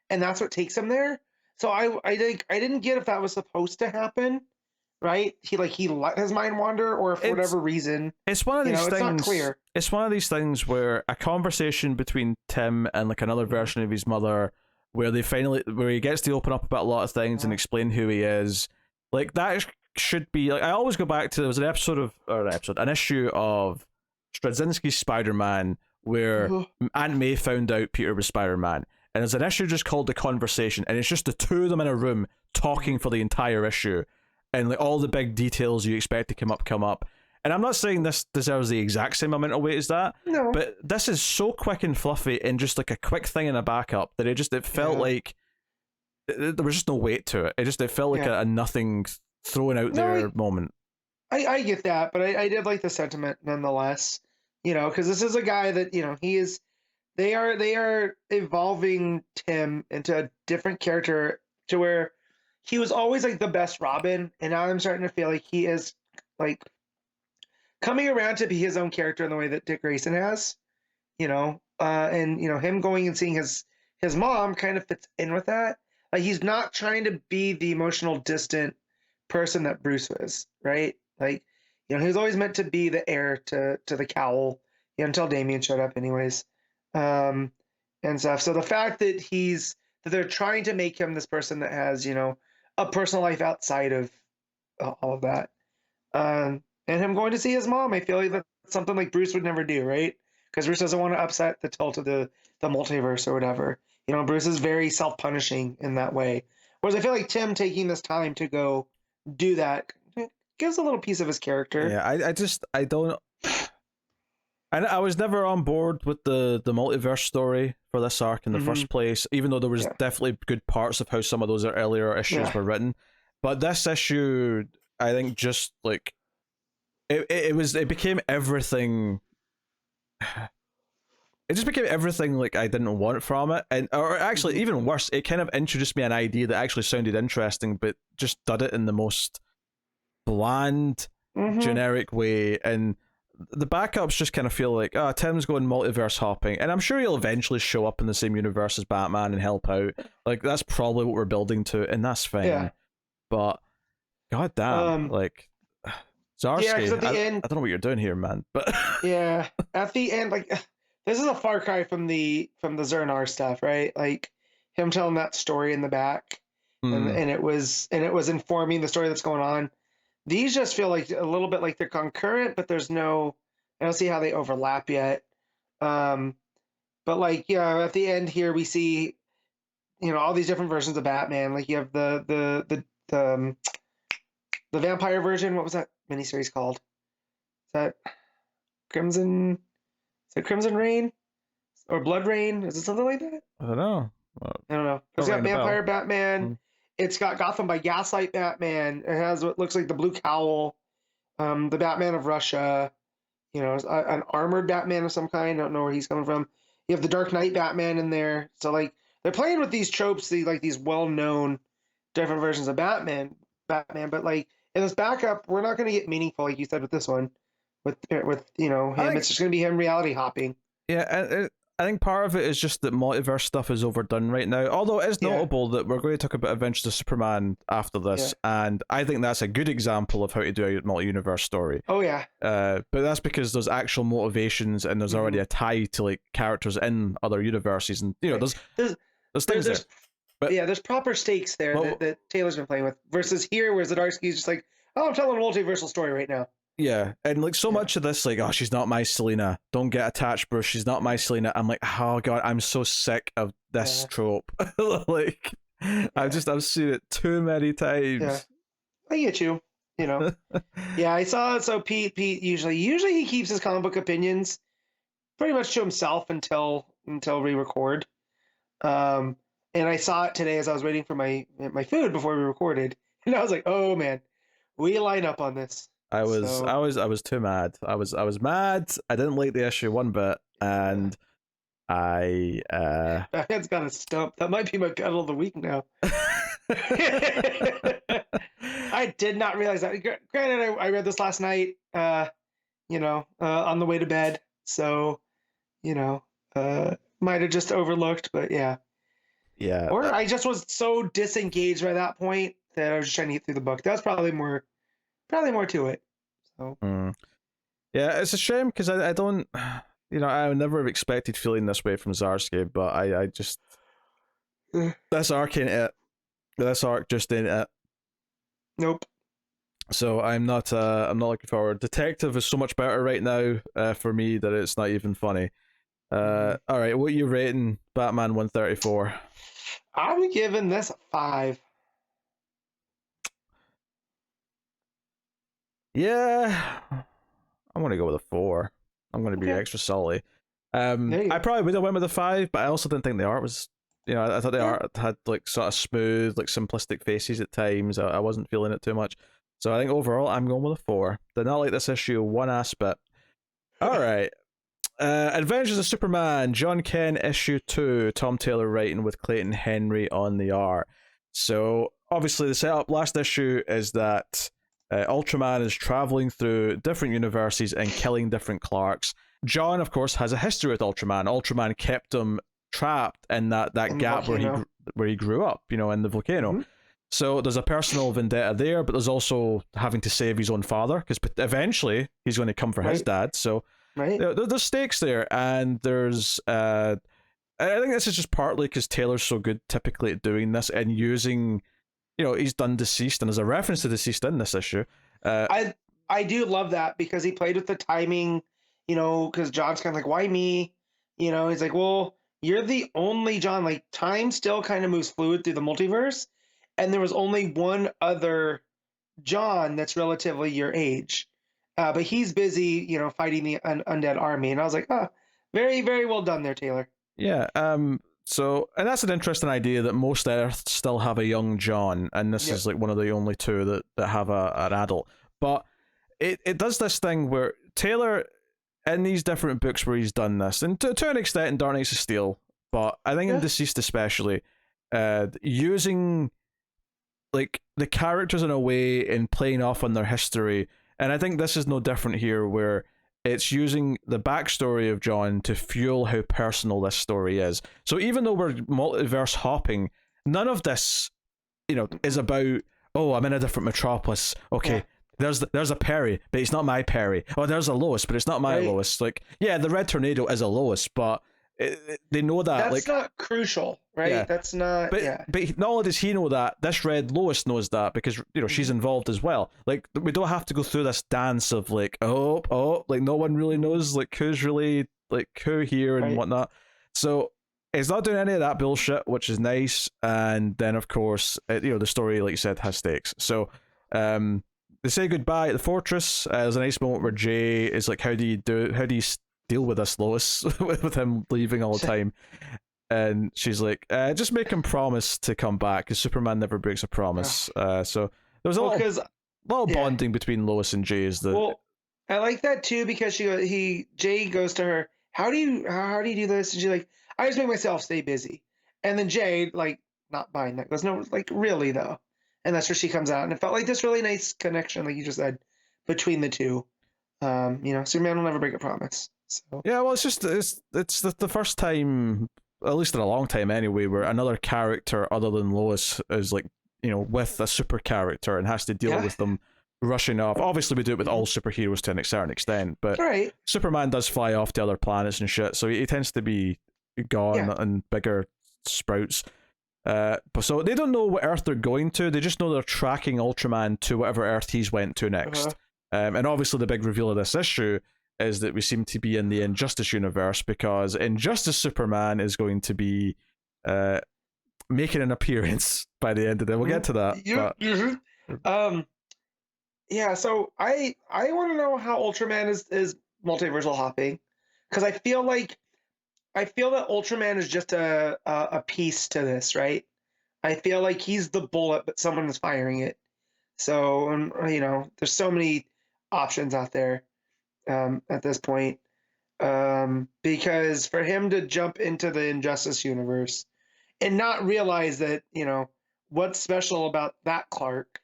and that's what takes him there. So I didn't get if that was supposed to happen, right? He let his mind wander, or for whatever reason, it's one of these things. It's not clear. It's one of these things where a conversation between Tim and like another version of his mother, where he gets to open up about a lot of things and explain who he is, like that should be like, I always go back to, there was an issue of Straczynski's Spider-Man where Aunt May found out Peter was Spider-Man, and there's an issue just called The Conversation, and it's just the two of them in a room talking for the entire issue, and like all the big details you expect to come up. And I'm not saying this deserves the exact same amount of weight as that, but this is so quick and fluffy and just like a quick thing in a backup that it felt like there was just no weight to it. It felt like a nothing thrown out there moment. I get that, but I did like the sentiment nonetheless, because this is a guy that, they are evolving Tim into a different character to where he was always like the best Robin, and now I'm starting to feel like he is like coming around to be his own character in the way that Dick Grayson has, and him going and seeing his mom kind of fits in with that. Like, he's not trying to be the emotional distant person that Bruce was, right? Like, he was always meant to be the heir to the cowl, until Damian showed up anyways, and stuff. So the fact that they're trying to make him this person that has, a personal life outside of all of that, and him going to see his mom, I feel like that's something like Bruce would never do, right? Because Bruce doesn't want to upset the tilt of the multiverse or whatever. Bruce is very self-punishing in that way. Whereas I feel like Tim taking this time to go do that gives a little piece of his character. Yeah, I don't... I was never on board with the multiverse story for this arc in the first place, even though there was definitely good parts of how some of those earlier issues were written. But this issue, I think, just like... It became everything... It just became everything like I didn't want from it, or actually even worse, it kind of introduced me an idea that actually sounded interesting, but just did it in the most bland, generic way. And the backups just kind of feel like, Tim's going multiverse hopping, and I'm sure he'll eventually show up in the same universe as Batman and help out. Like, that's probably what we're building to, and that's fine. Yeah. But goddamn, like Zdarsky, at the end, I don't know what you're doing here, man. But at the end, like, this is a far cry from the Zernar stuff, right? Like him telling that story in the back, and it was informing the story that's going on. These just feel like a little bit like they're concurrent, but I don't see how they overlap yet. But like, at the end here we see, all these different versions of Batman. Like, you have the vampire version. What was that miniseries called? Is that Crimson? Is it Crimson Rain or Blood Rain? Is it something like that? I don't know. It's got Vampire Batman. It's got Gotham by Gaslight Batman. It has what looks like the Blue Cowl, the Batman of Russia. An armored Batman of some kind. I don't know where he's coming from. You have the Dark Knight Batman in there. So like, they're playing with these tropes, these well-known different versions of Batman. But like, in this backup, we're not going to get meaningful, like you said, with this one. With him, it's just going to be him reality hopping. Yeah, I think part of it is just that multiverse stuff is overdone right now. Although it is notable that we're going to talk about Adventures of Superman after this, and I think that's a good example of how to do a multi-universe story. Oh yeah. But that's because there's actual motivations, and there's already a tie to like characters in other universes, and there's things there. But there's proper stakes there that Taylor's been playing with. Versus here, where Zdarsky's just like, I'm telling a multiversal story right now. Yeah, and like so much of this, like, she's not my Selena. Don't get attached, Bruce. She's not my Selena. I'm like, oh god, I'm so sick of this trope. Like, I've seen it too many times. Yeah, I get you. Yeah, I saw it. So Pete usually he keeps his comic book opinions pretty much to himself until we record. And I saw it today as I was waiting for my food before we recorded, and I was like, oh man, we line up on this. I was too mad. I was mad. I didn't like the issue one bit, and Batman's got a stump. That might be my battle of the week now. I did not realize that. Granted, I read this last night. On the way to bed. So, might have just overlooked, but yeah. Yeah. Or I just was so disengaged by that point that I was just trying to get through the book. That's probably more probably more to it. So yeah, it's a shame because I don't, I would never have expected feeling this way from Zdarsky, but I just this arc ain't it. This arc just ain't it. Nope. So I'm not looking forward. Detective is so much better right now for me that it's not even funny. All right, what are you rating Batman 134? I'm giving this a 5. Yeah, I'm gonna go with a 4. I'm gonna be extra solid. I probably would have went with a 5, but I also didn't think the art was. I thought the art had like sort of smooth, like simplistic faces at times. I wasn't feeling it too much. So I think overall, I'm going with a 4. Did not like this issue one aspect. All right. Adventures of Superman, John Ken, issue 2, Tom Taylor writing with Clayton Henry on the art. So obviously the setup last issue is that Ultraman is traveling through different universes and killing different Clarks. John, of course, has a history with Ultraman. Ultraman kept him trapped in that gap where he grew up, in the volcano. Mm-hmm. So there's a personal vendetta there, but there's also having to save his own father because eventually he's going to come for his dad. So there's stakes there, and there's I think this is just partly because Taylor's so good typically at doing this and using, he's done Deceased, and there's a reference to Deceased in this issue. I do love that because he played with the timing, because John's kind of like, why me? He's like, well, you're the only John. Like, time still kind of moves fluid through the multiverse, and there was only one other John that's relatively your age. But he's busy, fighting the undead army. And I was like, very, very well done there, Taylor. Yeah. So, and that's an interesting idea that most Earths still have a young John, and this is like one of the only two that have an adult. But it does this thing where Taylor, in these different books where he's done this, and to an extent in Dark Knights of Steel, but I think in Deceased especially, using like the characters in a way and playing off on their history. And I think this is no different here, where it's using the backstory of John to fuel how personal this story is. So even though we're multiverse hopping, none of this, is about, oh, I'm in a different metropolis. Okay, there's a Perry, but it's not my Perry. Oh, there's a Lois, but it's not my Lois. Like, yeah, the Red Tornado is a Lois, but they know that. That's not crucial, right? Yeah. That's not. But not only does he know that, this Red Lois knows that because she's involved as well. Like, we don't have to go through this dance of like, like no one really knows like who's really like who here and whatnot. So it's not doing any of that bullshit, which is nice. And then of course, the story, like you said, has stakes. So they say goodbye at the fortress. There's a nice moment where Jay is like, how do you deal with this, Lois, with him leaving all the time? And she's like, just make him promise to come back, because Superman never breaks a promise. So there was a little bonding between Lois and Jay. I like that too, because Jay goes to her, how do you do this? And she's like, I just make myself stay busy. And then Jay, like, not buying that, goes, no, like, really though. And that's where she comes out, and it felt like this really nice connection, like you just said, between the two. Superman will never break a promise. So. Yeah, well, it's the first time, at least in a long time anyway, where another character other than Lois is like, with a super character and has to deal with them rushing off. Obviously, we do it with all superheroes to a certain extent, but Superman does fly off to other planets and shit, so he tends to be gone on bigger sprouts. But so they don't know what Earth they're going to. They just know they're tracking Ultraman to whatever Earth he's went to next. And obviously, the big reveal of this issue is that we seem to be in the Injustice universe, because Injustice Superman is going to be making an appearance by the end of it. We'll get to that. So I want to know how Ultraman is multiversal hopping, because I feel that Ultraman is just a piece to this, right? I feel like he's the bullet, but someone is firing it. So, there's so many options out there at this point, because for him to jump into the Injustice universe and not realize that, what's special about that Clark,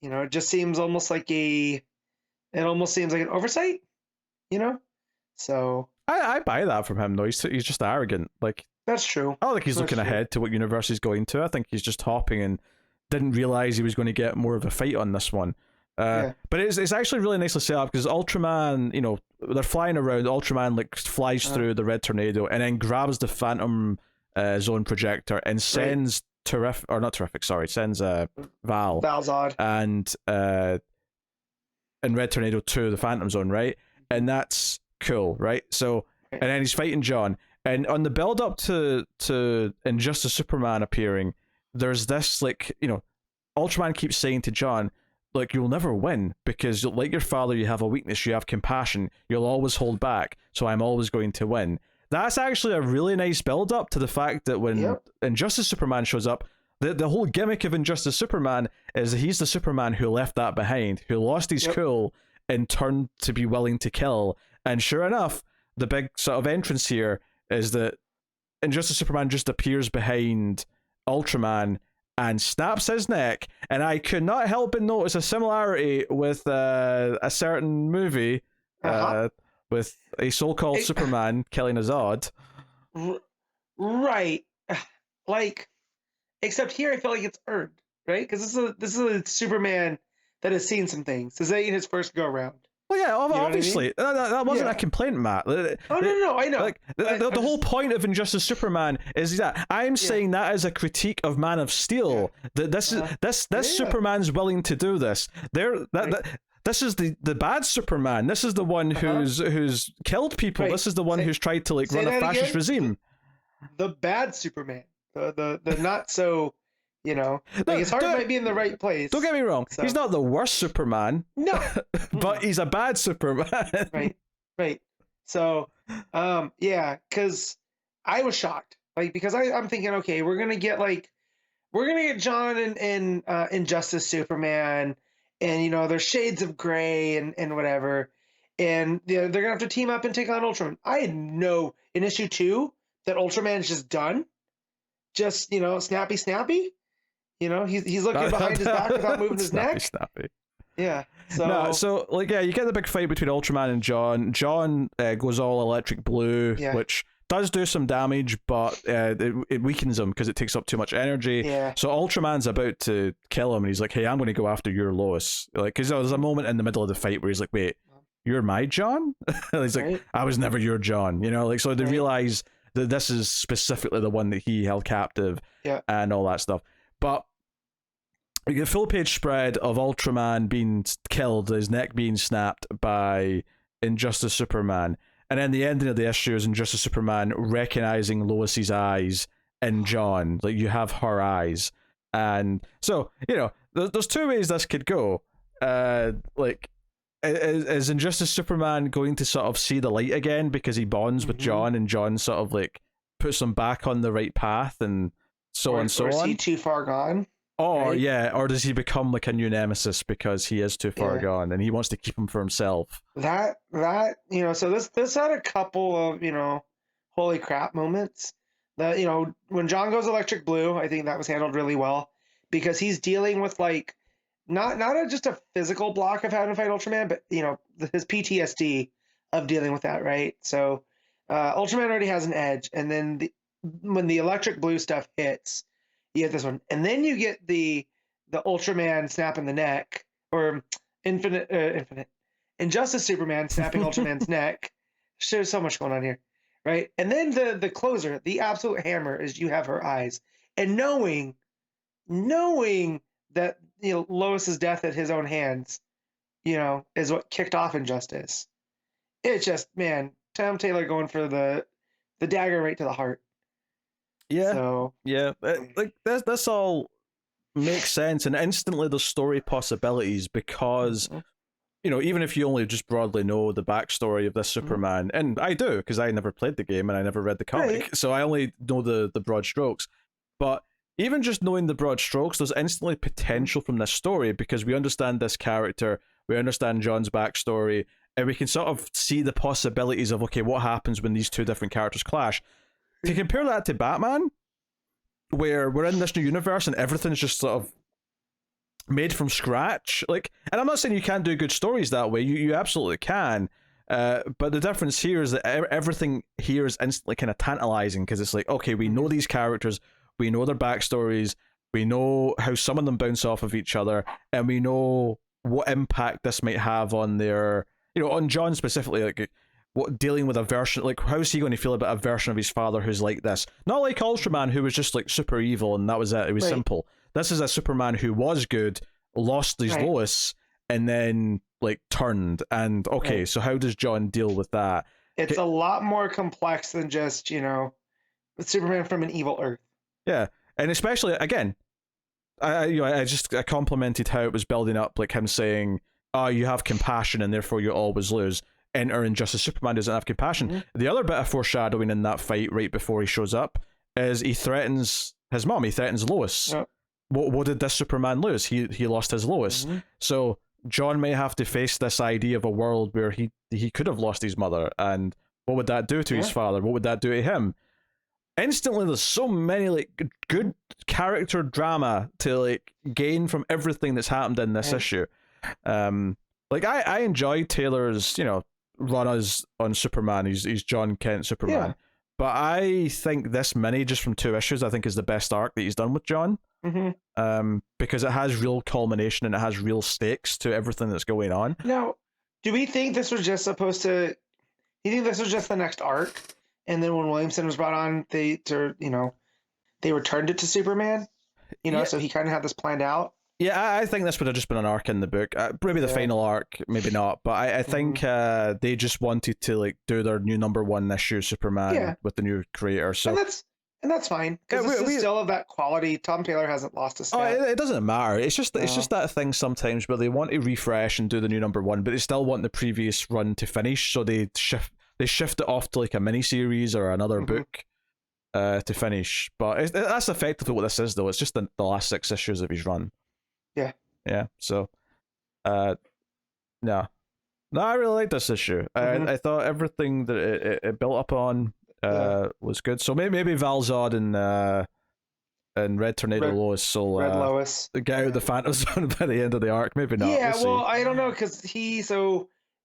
it just seems almost like an oversight, so I buy that from him though. He's just arrogant. Like, that's true. I don't think he's looking ahead to what universe he's going to. I think he's just hopping and didn't realize he was going to get more of a fight on this one. But it's actually really nicely set up because Ultraman, they're flying around. Ultraman like flies through the red tornado and then grabs the Phantom Zone projector and sends sends Valzod and Red Tornado to the Phantom Zone, right? And that's cool, right? So, and then he's fighting John. And on the build up to Injustice Superman appearing, there's this Ultraman keeps saying to John, like, you'll never win because like your father, you have a weakness, you have compassion, you'll always hold back, so I'm always going to win. That's actually a really nice build up to the fact that when Injustice Superman shows up, the whole gimmick of Injustice Superman is that he's the Superman who left that behind, who lost his cool and turned to be willing to kill. And sure enough, the big sort of entrance here is that Injustice Superman just appears behind Ultraman and snaps his neck, and I could not help but notice a similarity with a certain movie with a so-called Superman killing a Zod. Right. Like, except here I feel like it's earned, right? Because this is a Superman that has seen some things. This ain't his first go-around. Well, yeah, obviously. I mean? That wasn't a complaint, Matt. No, I know. Like, the whole point of Injustice Superman is that I'm saying that is a critique of Man of Steel. That this Superman's willing to do this. This is the bad Superman. This is the one who's killed people. This is the one who's tried to run a fascist regime. The bad Superman. The not so, his heart might be in the right place. Don't get me wrong. So. He's not the worst Superman. No. But he's a bad Superman. Right. So, because I was shocked. Like, because I'm thinking, okay, we're gonna get John and Injustice Superman, and there's shades of gray and whatever, and they're gonna have to team up and take on Ultraman. I had no in issue 2 that Ultraman's just done. Just, snappy. He's looking behind his back without moving his neck. Snappy. Yeah. So you get the big fight between Ultraman and John. John goes all electric blue, which does do some damage, but it weakens him because it takes up too much energy. Yeah. So Ultraman's about to kill him, and he's like, "Hey, I'm going to go after your Lois." Like, because there's a moment in the middle of the fight where he's like, "Wait, you're my John?" And he's like, "I was never your John." So they realize that this is specifically the one that he held captive, and all that stuff. But you get a full page spread of Ultraman being killed, his neck being snapped by Injustice Superman. And then the ending of the issue is Injustice Superman recognizing Lois's eyes in John. Like, you have her eyes. And so, there's two ways this could go. Is Injustice Superman going to sort of see the light again because he bonds with John, and John sort of puts him back on the right path, and so on and so on? Or is he too far gone? Or does he become like a new nemesis because he is too far gone and he wants to keep him for himself? So this had a couple of, holy crap moments. That, when John goes electric blue, I think that was handled really well because he's dealing with not just a physical block of having to fight Ultraman, but his PTSD of dealing with that, right? So Ultraman already has an edge, and then when the electric blue stuff hits, you get this one, and then you get the Ultraman snapping the neck, or Infinite Injustice Superman snapping Ultraman's neck. There's so much going on here, right? And then the closer, the absolute hammer, is you have her eyes, and knowing that Lois's death at his own hands, is what kicked off Injustice. It's just, man, Tom Taylor going for the dagger right to the heart. Yeah. So, this all makes sense, and instantly there's story possibilities because even if you only just broadly know the backstory of this Superman, and I do because I never played the game and I never read the comic, so I only know the broad strokes. But even just knowing the broad strokes, there's instantly potential from this story because we understand this character, we understand John's backstory, and we can sort of see the possibilities of, okay, what happens when these two different characters clash. To compare that to Batman, where we're in this new universe and everything's just sort of made from scratch, and I'm not saying you can't do good stories that way, you absolutely can, but the difference here is that everything here is instantly kind of tantalizing because it's like, okay, we know these characters, we know their backstories, we know how some of them bounce off of each other, and we know what impact this might have on their, on John specifically, like what dealing with a version, like how's he going to feel about a version of his father who's like this? Not like Ultraman, who was just like super evil and that was it. It was simple. This is a Superman who was good, lost his Lois, and then like turned. And so how does John deal with that? It's a lot more complex than just Superman from an evil Earth. Yeah, and especially again, I complimented how it was building up, like him saying, "Oh, you have compassion, and therefore you always lose." Enter Injustice. Superman doesn't have compassion. Mm-hmm. The other bit of foreshadowing in that fight right before he shows up is he threatens his mom. He threatens Lois. Yep. What did this Superman lose? He lost his Lois. Mm-hmm. So John may have to face this idea of a world where he could have lost his mother, and what would that do to his father? What would that do to him? Instantly, there's so many like good character drama to like gain from everything that's happened in this issue. Like I enjoyed Taylor's run on Superman. He's John Kent Superman, but I think this mini just from 2 issues I think is the best arc that he's done with John. Mm-hmm. Because it has real culmination and it has real stakes to everything that's going on. Now, do we think this was just supposed to? You think this was just the next arc? And then when Williamson was brought on, they returned it to Superman, so he kind of had this planned out. Yeah, I think this would have just been an arc in the book. Maybe the final arc, maybe not. But I think they just wanted to like do their new #1 issue Superman with the new creator. So and that's fine because this is still of that quality. Tom Taylor hasn't lost a step. Oh, it doesn't matter. It's just that thing sometimes where they want to refresh and do the new #1, but they still want the previous run to finish. So they shift it off to like a mini-series or another book to finish. But that's effectively what this is, though. It's just the last 6 issues of his run. Yeah. So, no, I really like this issue. I thought everything that it built up on was good. So maybe Val-Zod and Red Tornado Lois will Lois get out of the Phantom Zone by the end of the arc. Maybe not. Yeah, well, I don't know because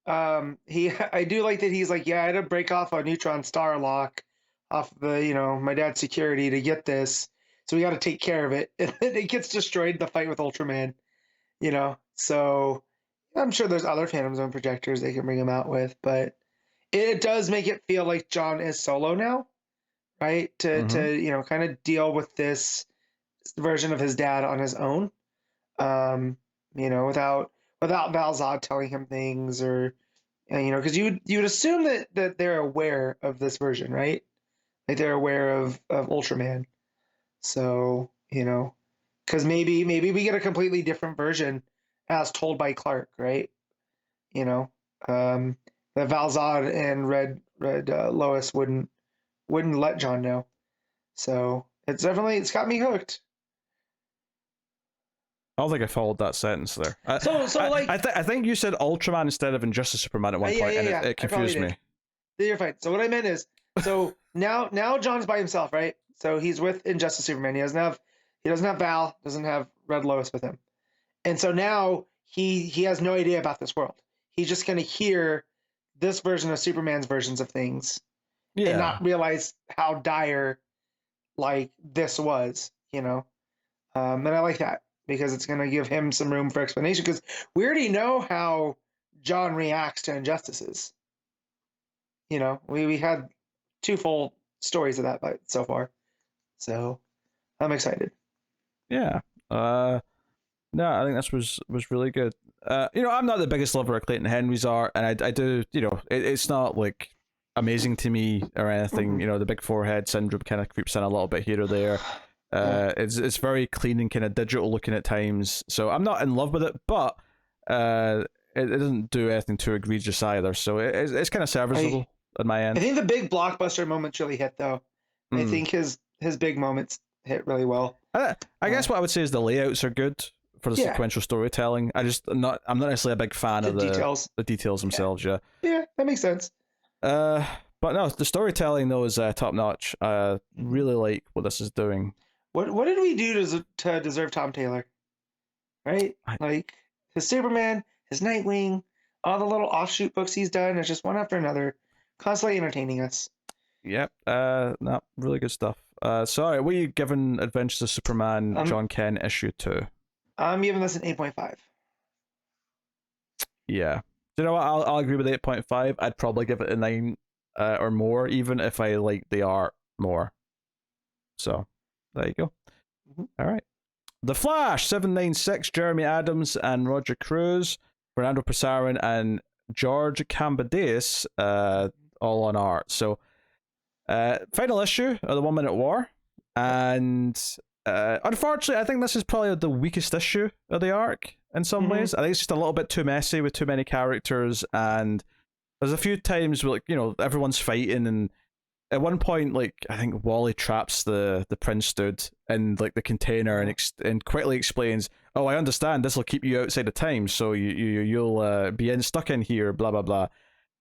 I do like that he's like, I had to break off a neutron star lock off the my dad's security to get this, so we got to take care of it. And then it gets destroyed in the fight with Ultraman, so I'm sure there's other Phantom Zone projectors they can bring him out with, but it does make it feel like John is solo now, right? To kind of deal with this version of his dad on his own, without Val-Zod telling him things or, because you'd assume that they're aware of this version, right? Like they're aware of Ultraman. So, because maybe we get a completely different version as told by Clark, right? That Val-Zod and Red Lois wouldn't let John know. So it's got me hooked. I don't think I followed that sentence there. I think you said Ultraman instead of Injustice Superman at one point, and it confused me. You're fine. So what I meant is, now John's by himself, right? So he's with Injustice Superman. He doesn't have Val, doesn't have Red Lois with him, and so now he has no idea about this world. He's just going to hear this version of Superman's versions of things, and not realize how dire like this was, and I like that. Because it's going to give him some room for explanation. Because we already know how John reacts to injustices. We had 2 full stories of that so far. So I'm excited. Yeah. No, I think this was really good. I'm not the biggest lover of Clayton Henry's art, and I do, it's not like amazing to me or anything. The big forehead syndrome kind of creeps in a little bit here or there. It's very clean and kind of digital looking at times, so I'm not in love with it, but it doesn't do anything too egregious either, so it's kind of serviceable on my end. I think the big blockbuster moments really hit though. I think his big moments hit really well. I guess what I would say is the layouts are good for the sequential storytelling. I'm not necessarily a big fan of the details themselves. Yeah, that makes sense. But no, the storytelling though is top notch. Really like what this is doing. What did we do to deserve Tom Taylor? Right? Like his Superman, his Nightwing, all the little offshoot books he's done. It's just one after another, constantly entertaining us. Yep. No, really good stuff. Sorry, what are you giving Adventures of Superman John Kent issue 2? I'm giving this an 8.5. Yeah. Do you know what? I'll agree with 8.5. I'd probably give it a 9 or more, even if I like the art more. So, there you go. Mm-hmm. All right. The Flash, 796, Jeremy Adams and Roger Cruz, Fernando Passarin and George Kambadais, all on art. So, final issue of the 1 Minute War. And unfortunately, I think this is probably the weakest issue of the arc in some ways. I think it's just a little bit too messy with too many characters. And there's a few times where, like, everyone's fighting, and at one point, like, I think Wally traps the Prince dude in like the container and quickly explains, "Oh, I understand. This will keep you outside of time, so you'll be stuck in here." Blah blah blah.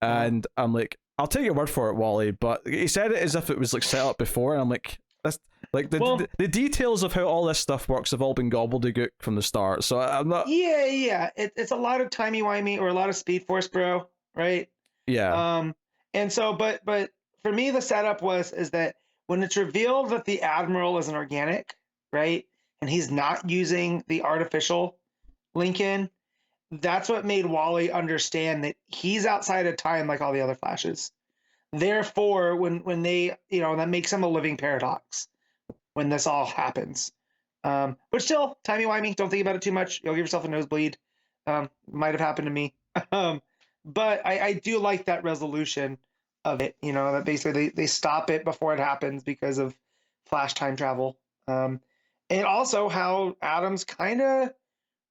And I'm like, "I'll take your word for it, Wally." But he said it as if it was like set up before, and I'm like, "That's like the details of how all this stuff works have all been gobbledygook from the start." So I'm not. Yeah. It's a lot of timey-wimey or a lot of Speed Force, bro. Right? Yeah. And so, but for me, the setup is that when it's revealed that the Admiral is an organic, right, and he's not using the artificial Lincoln, that's what made Wally understand that he's outside of time like all the other Flashes. Therefore, when they, that makes him a living paradox when this all happens. But still, timey-wimey, don't think about it too much. You'll give yourself a nosebleed. Might have happened to me. But I do like that resolution of it, that basically they stop it before it happens because of Flash time travel. And also how Adams kind of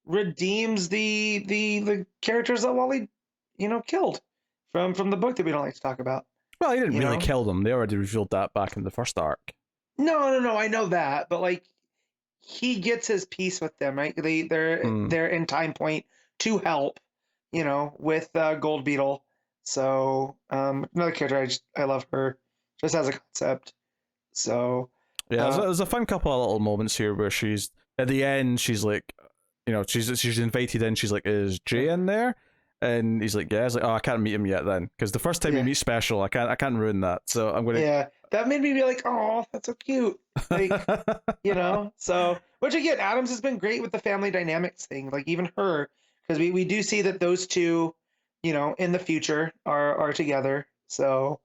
redeems the characters that Wally, killed from the book that we don't like to talk about. Well, he didn't really kill them. They already revealed that back in the first arc. No, I know that, but like he gets his piece with them, right? They're in Time Point to help, with Gold Beetle. So another character I love her just as a concept. So yeah, there's a fun couple of little moments here where she's at the end. She's like, she's invited in. She's like, "Is Jay in there?" And he's like, "Yeah." He's like, "Oh, I can't meet him yet then, because the first time you meet Special, I can't ruin that." So I'm gonna. Yeah, that made me be like, "Oh, that's so cute." Like, So, which again, Adams has been great with the family dynamics thing. Like even her, because we do see that those two, in the future are together. So,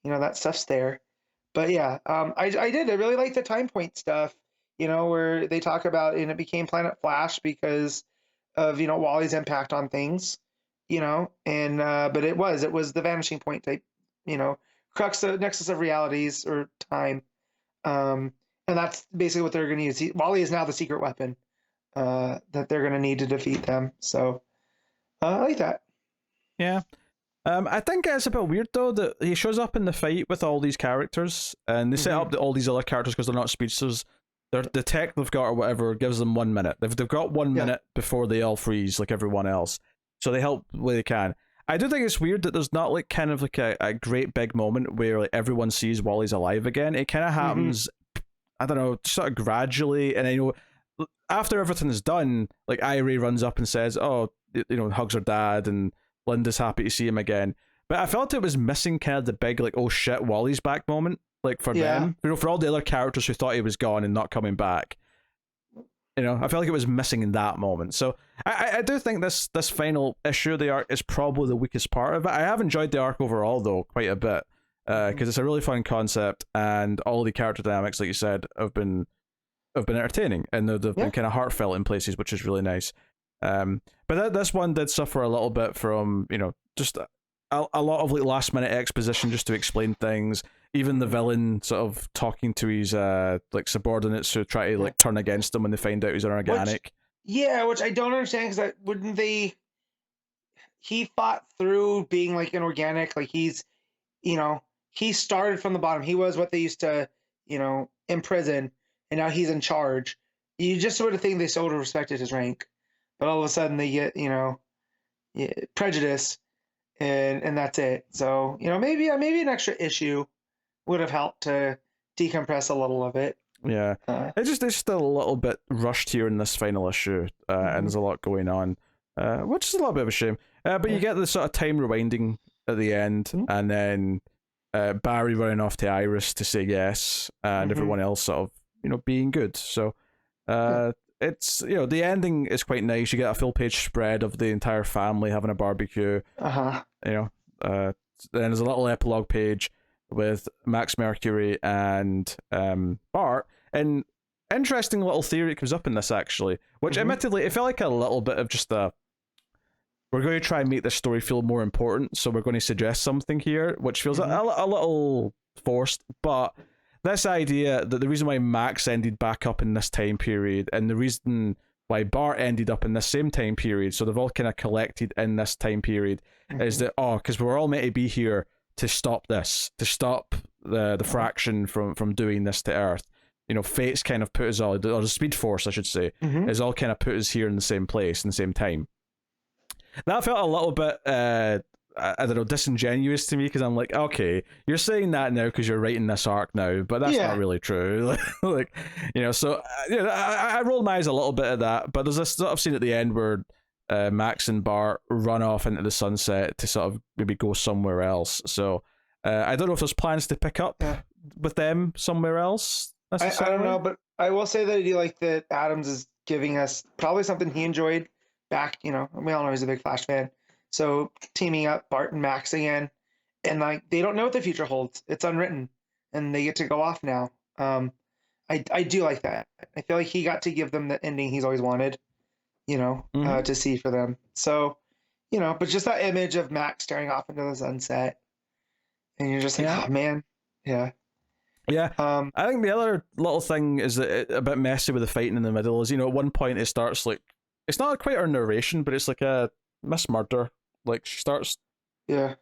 that stuff's there. But yeah, I really like the Time Point stuff. Where they talk about, and it became Planet Flash because of Wally's impact on things. And but it was the vanishing point type, crux of nexus of realities or time. And that's basically what they're going to use. Wally is now the secret weapon that they're going to need to defeat them. So I like that. Yeah. I think it's a bit weird though that he shows up in the fight with all these characters, and they set up all these other characters because they're not speedsters. The tech they've got or whatever gives them 1 minute. They've got 1 minute before they all freeze like everyone else. So they help where they can. I do think it's weird that there's not like kind of like a great big moment where like everyone sees Wally's alive again. It kind of happens, I don't know, sort of gradually. And I know after everything's done, like Irie runs up and says, "Oh, hugs her dad," and Linda's happy to see him again. But I felt it was missing kind of the big like, "Oh shit, Wally's back" moment. Like for them, for all the other characters who thought he was gone and not coming back. I felt like it was missing in that moment. So I do think this final issue of the arc is probably the weakest part of it. I have enjoyed the arc overall though quite a bit because it's a really fun concept, and all the character dynamics, like you said, have been entertaining, and they've been kind of heartfelt in places, which is really nice. But this one did suffer a little bit from just a lot of like last minute exposition just to explain things. Even the villain sort of talking to his like subordinates who try to like turn against him when they find out he's an organic. Which I don't understand, because wouldn't they? He fought through being like an organic, like he's, he started from the bottom. He was what they used to, imprison, and now he's in charge. You just sort of think they sort of respected his rank, but all of a sudden they get, prejudice, and that's it. So maybe an extra issue would have helped to decompress a little of it. Yeah, it's just a little bit rushed here in this final issue, and there's a lot going on, which is a little bit of a shame. But you get the sort of time rewinding at the end, and then Barry running off to Iris to say yes, and everyone else sort of being good. So it's, the ending is quite nice. You get a full page spread of the entire family having a barbecue. Then there's a little epilogue page with Max Mercury and Bart, and interesting little theory that comes up in this, actually, which admittedly it felt like a little bit of just we're going to try and make this story feel more important, so we're going to suggest something here, which feels a little forced. But this idea that the reason why Max ended back up in this time period, and the reason why Bart ended up in this same time period, so they've all kind of collected in this time period, is that, because we're all meant to be here to stop this, to stop the fraction from doing this to Earth. Fate's kind of put us all, or the Speed Force, I should say, is all kind of put us here in the same place, in the same time. That felt a little bit, I don't know, disingenuous to me, because I'm like, okay, you're saying that now because you're writing this arc now, but that's not really true. So I rolled my eyes a little bit at that, but there's this sort of scene at the end where Max and Bart run off into the sunset to sort of maybe go somewhere else. So I don't know if there's plans to pick up with them somewhere else. I don't know, but I will say that I do like that Adams is giving us probably something he enjoyed back. We all know he's a big Flash fan. So teaming up Bart and Max again, and they don't know what the future holds. It's unwritten, and they get to go off now. I do like that. I feel like he got to give them the ending he's always wanted, to see for them. So, but just that image of Max staring off into the sunset, and you're just like, oh man, yeah. Yeah, I think the other little thing is that it's a bit messy with the fighting in the middle. Is at one point it starts like, it's not quite her narration, but it's like a Miss Murder. Like, she starts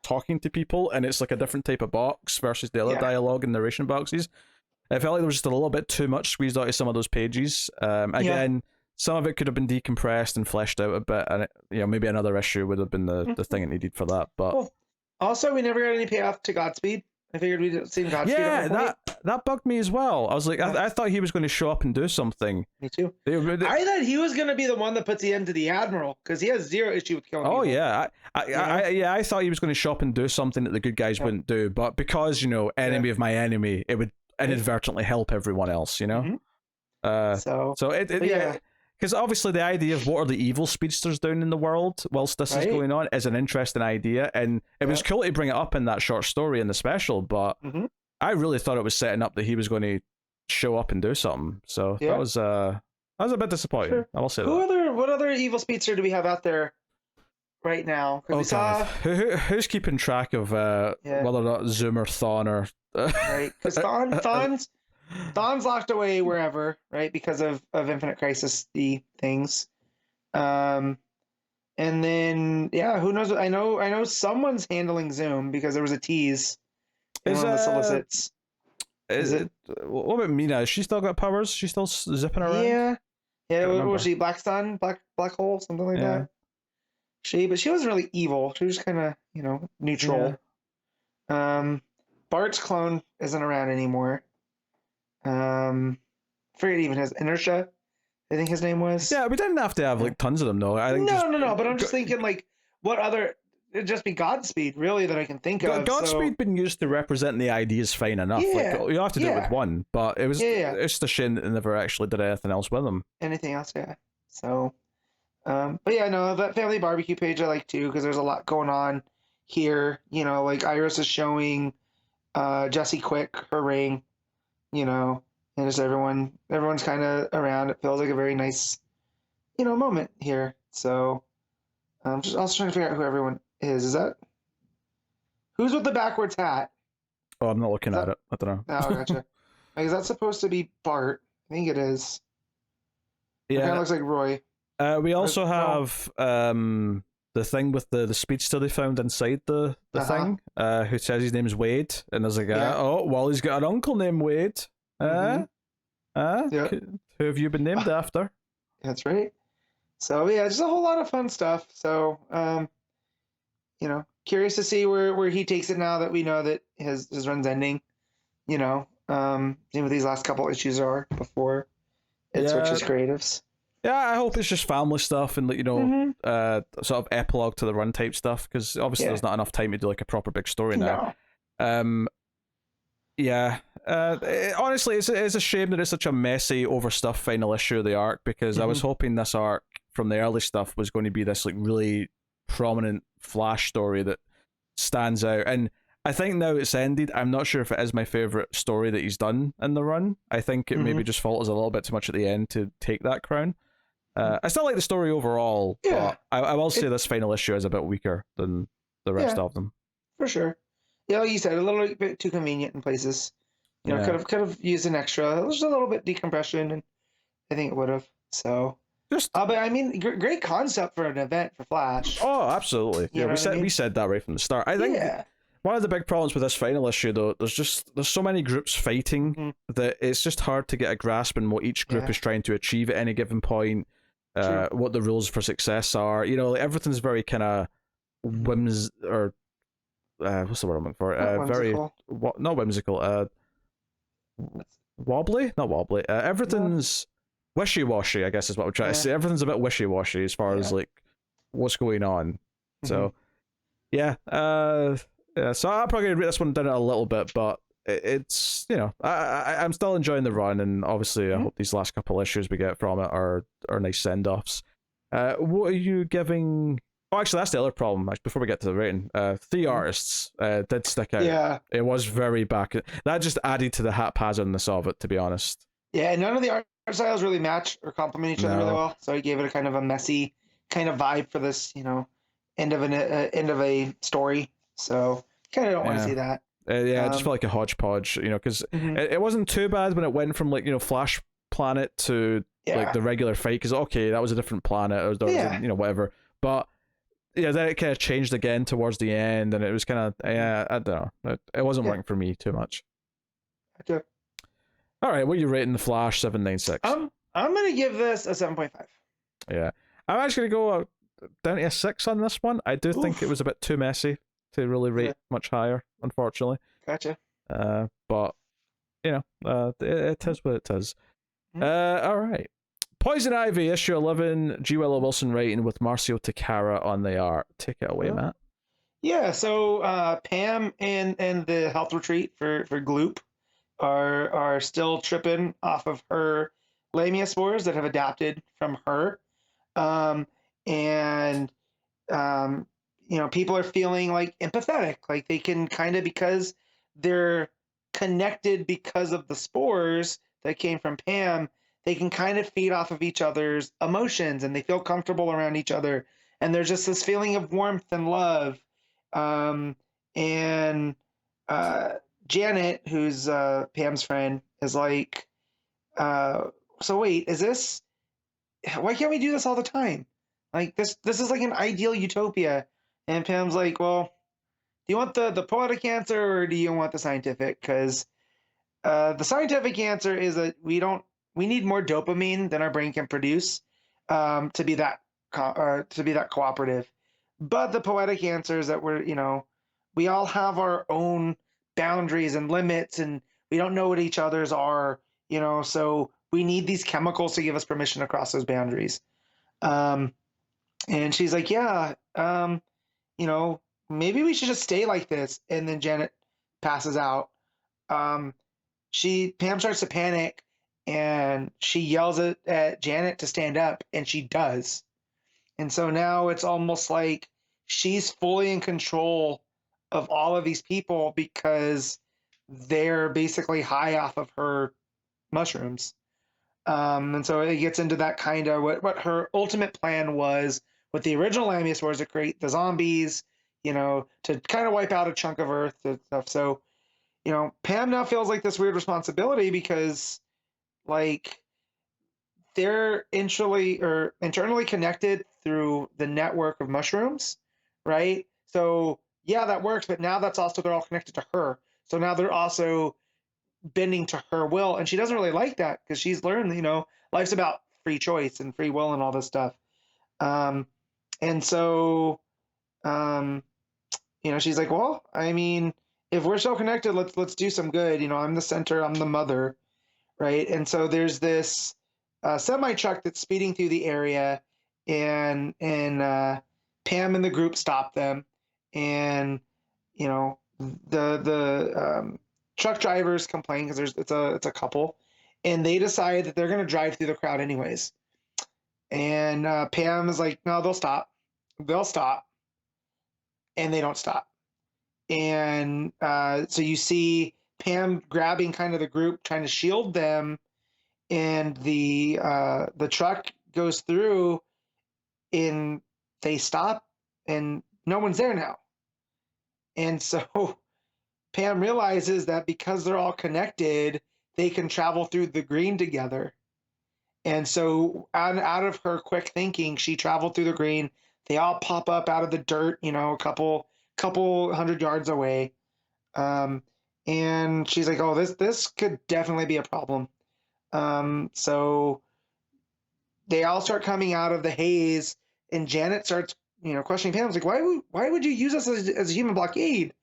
talking to people, and it's like a different type of box versus the other dialogue and narration boxes. I felt like there was just a little bit too much squeezed out of some of those pages. Again, some of it could have been decompressed and fleshed out a bit, and maybe another issue would have been the thing it needed for that. But also, we never got any payoff to Godspeed. I figured we'd seen Godspeed. Yeah, that bugged me as well. I was like, I thought he was going to show up and do something. Me too. I thought he was going to be the one that puts the end to the Admiral, because he has zero issue with killing people. Yeah. I thought he was going to show up and do something that the good guys wouldn't do, but because, enemy of my enemy, it would inadvertently help everyone else, because obviously the idea of what are the evil speedsters doing in the world whilst this is going on is an interesting idea, and it was cool to bring it up in that short story in the special, but I really thought it was setting up that he was going to show up and do something. So that was a bit disappointing. Sure. I will say what other evil speedster do we have out there right now? Who's keeping track of whether or not Zoom or Thawne or right? Because Thawne's locked away wherever, right? Because of Infinite Crisis things. And then who knows? I know someone's handling Zoom because there was a tease in one of the solicits. What about Mina? Has she still got powers? She's still zipping around? Yeah. What was she? Black Sun, black hole, something like that. But she wasn't really evil. She was kind of neutral. Bart's clone isn't around anymore. Forget even his Inertia, I think his name was. Yeah, we didn't have to have like tons of them though. I think no. But I'm just thinking like, what other? It'd just be Godspeed really that I can think of. Godspeed been used to represent the ideas fine enough. Yeah, like, you have to do it with one, but it was it's just a shame that they never actually did anything else with them. Anything else, yeah. So, but that family barbecue page I like too, because there's a lot going on here. Like Iris is showing Jesse Quick her ring. And just everyone's kind of around. It feels like a very nice, moment here. So I'm just also trying to figure out who everyone is. Is that who's with the backwards hat? Oh, I'm not looking at it. I don't know. Oh, gotcha. Is that supposed to be Bart? I think it is. Yeah, it kind of looks like Roy. We also have the thing with the speedster they found inside the thing, who says his name's Wade, and there's a guy, Wally's got an uncle named Wade. Who have you been named after? That's right. So just a whole lot of fun stuff. So curious to see where he takes it now that we know that his run's ending. See what these last couple issues are before it switches creatives. Yeah, I hope it's just family stuff and sort of epilogue to the run type stuff, because obviously there's not enough time to do like a proper big story now. Honestly, it's a shame that it's such a messy, overstuffed final issue of the arc, because I was hoping this arc from the early stuff was going to be this like really prominent Flash story that stands out. And I think now it's ended, I'm not sure if it is my favorite story that he's done in the run. I think it maybe just falters a little bit too much at the end to take that crown. I still like the story overall, but I will say this final issue is a bit weaker than the rest of them. For sure. Yeah, like you said, a little bit too convenient in places. You know, could have used an extra, just a little bit decompression, and I think it would have. So, but I mean, great concept for an event for Flash. Oh, absolutely. Yeah, we said that right from the start. I think one of the big problems with this final issue, though, there's so many groups fighting that it's just hard to get a grasp on what each group is trying to achieve at any given point. What the rules for success are. You know, like, everything's very kind of what's the word I'm looking for? Very not whimsical. Wobbly, not wobbly. Everything's wishy-washy, I guess is what we're trying to say. Everything's a bit wishy-washy as far as like what's going on. So so I'm probably gonna rate this one down a little bit, but it's, you know, I'm still enjoying the run, and obviously I hope these last couple issues we get from it are nice send-offs. What are you giving? Oh, actually, that's the other problem. Before we get to the rating, 3 artists did stick out. Yeah, it was very back. That just added to the haphazardness of it, to be honest. Yeah, and none of the art styles really match or complement each other really well. So I gave it a kind of a messy kind of vibe for this, you know, end of a story. So kind of don't want to see that. It just felt like a hodgepodge, you know, because it wasn't too bad when it went from, like, you know, Flash Planet to like the regular fight, because okay, that was a different planet, or there was you know, whatever. But yeah, then it kind of changed again towards the end, and it was kind of I don't know, it wasn't working for me too much. Okay. All right, what are you rating the Flash 796? I'm gonna give this a 7.5. Yeah, I'm actually gonna go down to a 6 on this one. I do think it was a bit too messy to really rate much higher, unfortunately. Gotcha. But you know, it is what it is. All right. Poison Ivy, issue 11, WIllow Wilson writing with Marcio Takara on the art. Take it away, Matt. Yeah, so Pam and the health retreat for Gloop are still tripping off of her lamia spores that have adapted from her. You know, people are feeling like empathetic, like they can kind of, because they're connected because of the spores that came from Pam, they can kind of feed off of each other's emotions, and they feel comfortable around each other. And there's just this feeling of warmth and love. Janet, who's Pam's friend, is like, so wait, why can't we do this all the time? Like this is like an ideal utopia. And Pam's like, well, do you want the poetic answer, or do you want the scientific? Because the scientific answer is that we need more dopamine than our brain can produce to be that cooperative. But the poetic answer is that we all have our own boundaries and limits, and we don't know what each other's are, so we need these chemicals to give us permission to cross those boundaries. And she's like, yeah, maybe we should just stay like this. And then Janet passes out. Pam starts to panic, and she yells at Janet to stand up, and she does. And so now it's almost like she's fully in control of all of these people because they're basically high off of her mushrooms. And so it gets into that kind of what her ultimate plan was with the original Lamius Wars, to create the zombies, to kind of wipe out a chunk of Earth and stuff. So, Pam now feels like this weird responsibility because, like, they're internally connected through the network of mushrooms, right? So yeah, that works, but now they're all connected to her. So now they're also bending to her will, and she doesn't really like that because she's learned, life's about free choice and free will and all this stuff. And so, she's like, well, I mean, if we're so connected, let's do some good. I'm the center, I'm the mother, right? And so there's this semi truck that's speeding through the area, and Pam and the group stop them, and the truck drivers complain because it's a couple, and they decide that they're going to drive through the crowd anyways. And Pam is like, no, they'll stop, and they don't stop. And so you see Pam grabbing kind of the group, trying to shield them, and the truck goes through, and they stop, and no one's there now. And so Pam realizes that because they're all connected, they can travel through the green together. And so out of her quick thinking, she traveled through the green. They all pop up out of the dirt, a couple 100 yards away. And she's like, oh, this could definitely be a problem. So they all start coming out of the haze, and Janet starts, questioning Pam. Like, why would you use us as a human blockade?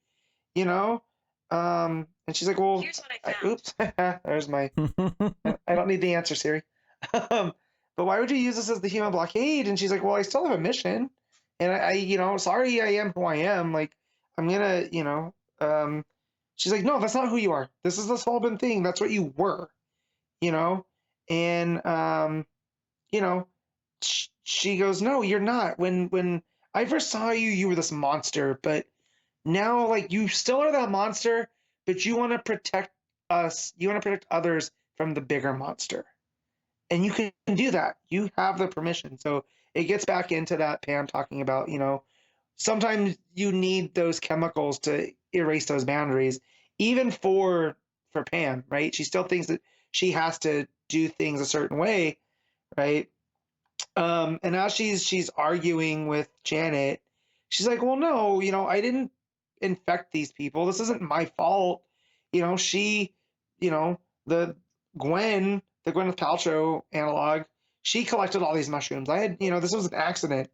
And she's like, well, here's what I found. Oops, there's my, I don't need the answer, Siri. But why would you use this as the human blockade? And she's like, well, I still have a mission, and I sorry, I am who I am. Like, I'm gonna, she's like, no, that's not who you are. This is the Sullivan thing. That's what you were, and she goes, no, you're not. When I first saw you, you were this monster, but now, like, you still are that monster, but you want to protect us. You want to protect others from the bigger monster. And you can do that. You have the permission. So it gets back into that Pam talking about, sometimes you need those chemicals to erase those boundaries, even for Pam, right? She still thinks that she has to do things a certain way, right? And now she's arguing with Janet. She's like, well, no, I didn't infect these people. This isn't my fault. She, the Gwyneth Paltrow analog, she collected all these mushrooms. This was an accident.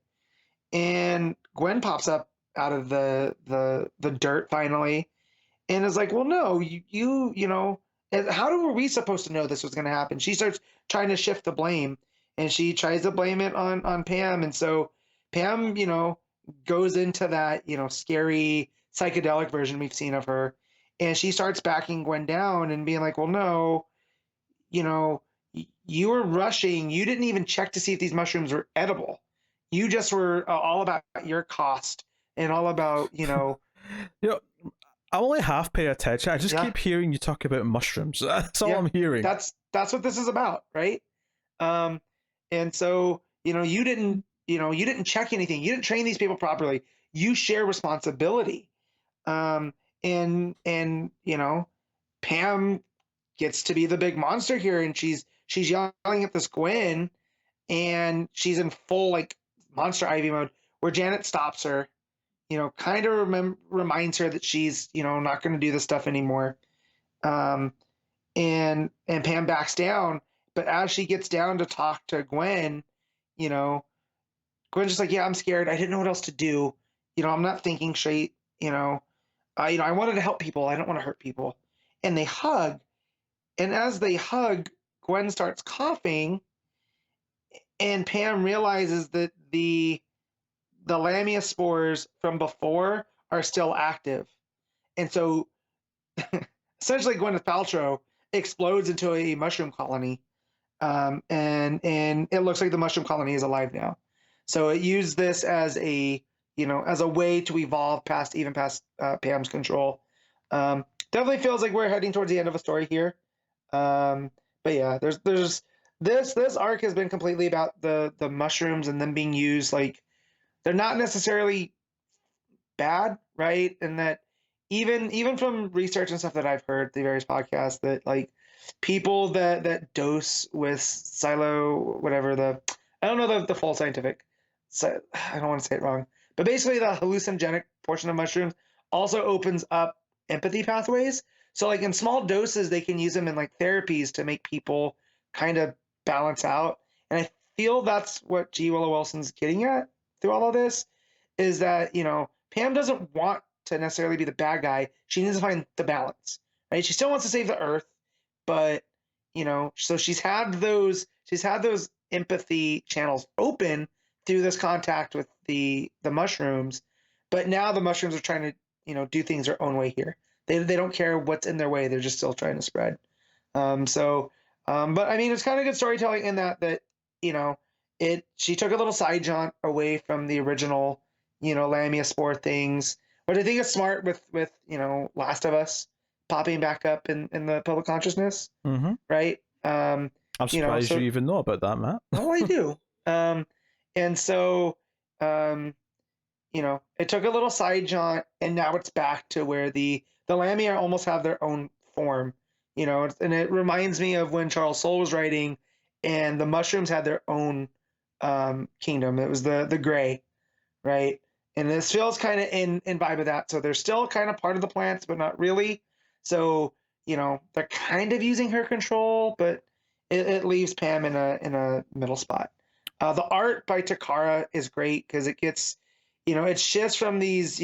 And Gwen pops up out of the dirt finally, and is like, well, no, how were we supposed to know this was going to happen? She starts trying to shift the blame, and she tries to blame it on Pam. And so Pam, goes into that, scary psychedelic version we've seen of her, and she starts backing Gwen down and being like, well, no, you were rushing. You didn't even check to see if these mushrooms were edible. You just were all about your cost and all about, I only half pay attention. I just keep hearing you talk about mushrooms. That's all I'm hearing. That's what this is about, right? And so, you didn't check anything. You didn't train these people properly. You share responsibility. And Pam gets to be the big monster here, and she's yelling at this Gwen, and she's in full, like, Monster Ivy mode, where Janet stops her, kind of reminds her that she's, not going to do this stuff anymore. And Pam backs down, but as she gets down to talk to Gwen, Gwen's just like, yeah, I'm scared. I didn't know what else to do. I'm not thinking straight. I wanted to help people. I don't want to hurt people. And they hug. And as they hug, Gwen starts coughing, and Pam realizes that the Lamia spores from before are still active. And so essentially Gwyneth Paltrow explodes into a mushroom colony. And it looks like the mushroom colony is alive now. So it used this as a way to evolve past Pam's control. Definitely feels like we're heading towards the end of a story here. But yeah, there's this arc has been completely about the mushrooms and them being used. Like, they're not necessarily bad, right? And that even from research and stuff that I've heard, the various podcasts, that like people that dose with whatever I don't know the full scientific, so I don't want to say it wrong, but basically the hallucinogenic portion of mushrooms also opens up empathy pathways. So like in small doses, they can use them in like therapies to make people kind of balance out. And I feel that's what G. Willow Wilson's getting at through all of this, is that, Pam doesn't want to necessarily be the bad guy. She needs to find the balance, right? She still wants to save the earth, but, so she's had those empathy channels open through this contact with the mushrooms, but now the mushrooms are trying to, do things their own way here. They don't care what's in their way. They're just still trying to spread. But I mean, it's kind of good storytelling in that you know she took a little side jaunt away from the original Lamia Spore things, but I think it's smart with Last of Us popping back up in the public consciousness, right? I'm surprised you even know about that, Matt. Oh, I do. And so it took a little side jaunt, and now it's back to where the Lamia almost have their own form, and it reminds me of when Charles Soule was writing, and the mushrooms had their own kingdom. It was the gray, right? And this feels kind of in vibe of that. So they're still kind of part of the plants, but not really. So they're kind of using her control, but it leaves Pam in a middle spot. The art by Takara is great because it gets, it shifts from these,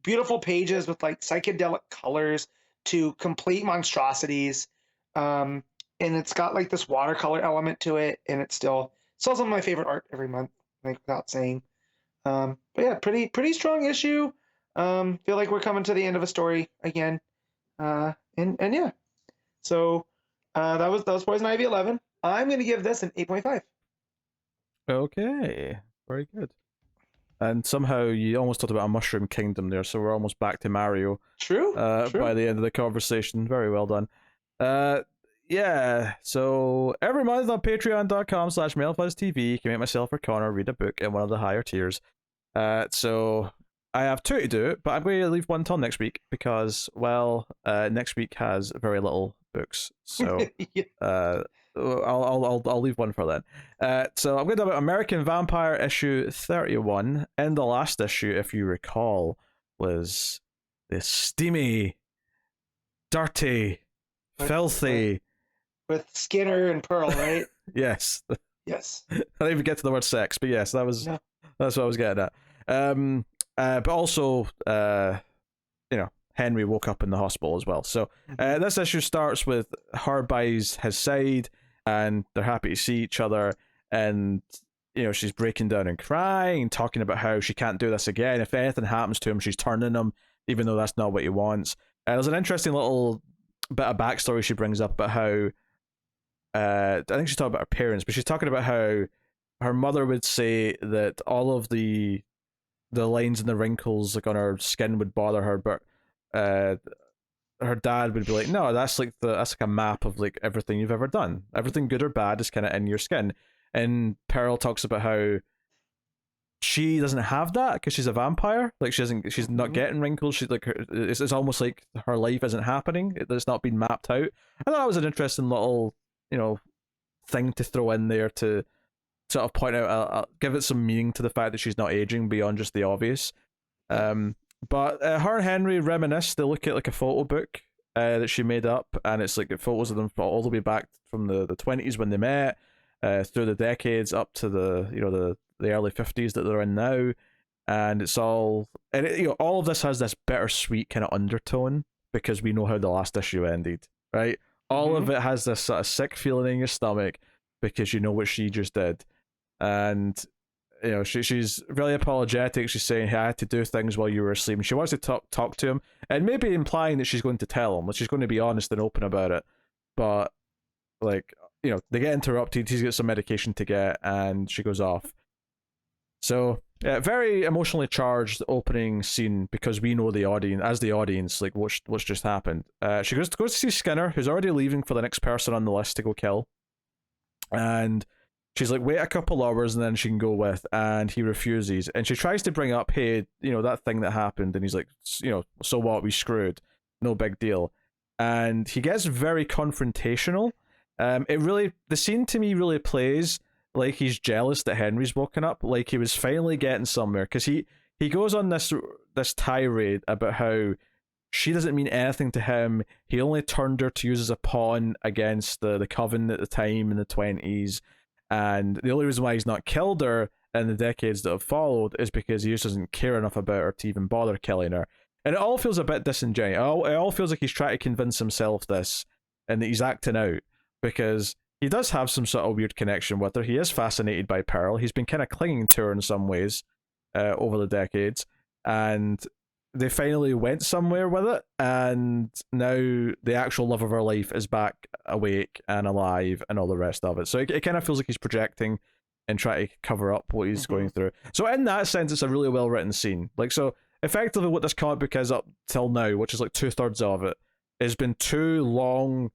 beautiful pages with like psychedelic colors to complete monstrosities. And it's got like this watercolor element to it, and it's still some of my favorite art every month, like without saying. But yeah, pretty strong issue. Feel like we're coming to the end of a story again. And yeah. So that was Poison Ivy 11. I'm gonna give this an 8.5. Okay, very good. And somehow you almost talked about a mushroom kingdom there, so we're almost back to Mario. True. By the end of the conversation. Very well done. Yeah, so every month on patreon.com/MailFuzzTV, you can make myself or Connor read a book in one of the higher tiers. So I have 2 to do, but I'm going to leave one till next week because, well, next week has very little books. So yeah. I'll leave one for then. So I'm going to do American Vampire issue 31. In the last issue, if you recall, was this steamy, dirty, filthy, with Skinner and Pearl, right? Yes. Yes. I didn't even get to the word sex, but yes, that's what I was getting at. But also, Henry woke up in the hospital as well. So this issue starts with her by his side, and they're happy to see each other, and she's breaking down and crying, talking about how she can't do this again. If anything happens to him, she's turning him, even though that's not what he wants. There's an interesting little bit of backstory she brings up about how I think she's talking about her parents, but she's talking about how her mother would say that all of the lines and the wrinkles like on her skin would bother her, but her dad would be like, no, that's like a map of like everything you've ever done. Everything good or bad is kind of in your skin. And Pearl talks about how she doesn't have that because she's a vampire. Like she's not getting wrinkles. She's like, it's almost like her life isn't happening. It's not been mapped out. I thought that was an interesting little thing to throw in there to sort of point out, give it some meaning to the fact that she's not aging beyond just the obvious. But her and Henry reminisce. They look at like a photo book that she made up, and it's like photos of them all the way back from the 20s when they met, through the decades up to the early 50s that they're in now, and it's all all of this has this bittersweet kind of undertone because we know how the last issue ended, right? All of it has this sort of sick feeling in your stomach because you know what she just did, and she's really apologetic. She's saying, hey, I had to do things while you were asleep, and she wants to talk to him, and maybe implying that she's going to tell him, that she's going to be honest and open about it. But like they get interrupted. He's got some medication to get, and she goes off. So yeah, very emotionally charged opening scene because we know the audience, like what's just happened. She goes to see Skinner, who's already leaving for the next person on the list to go kill, and she's like, wait a couple hours and then she can go with, and he refuses, and she tries to bring up, hey, that thing that happened, and he's like, so what, we screwed, no big deal, and he gets very confrontational. The scene to me really plays like he's jealous that Henry's woken up, like he was finally getting somewhere, because he goes on this tirade about how she doesn't mean anything to him. He only turned her to use as a pawn against the coven at the time in the 20s, and the only reason why he's not killed her in the decades that have followed is because he just doesn't care enough about her to even bother killing her. And it all feels a bit disingenuous. It all feels like he's trying to convince himself this, and that he's acting out, because he does have some sort of weird connection with her. He is fascinated by Pearl. He's been kind of clinging to her in some ways over the decades. And they finally went somewhere with it, and now the actual love of her life is back awake and alive and all the rest of it. So it kind of feels like he's projecting and trying to cover up what he's going through. So in that sense, it's a really well written scene. Like, so effectively what this comic book is up till now, which is like 2/3 of it, has been 2 long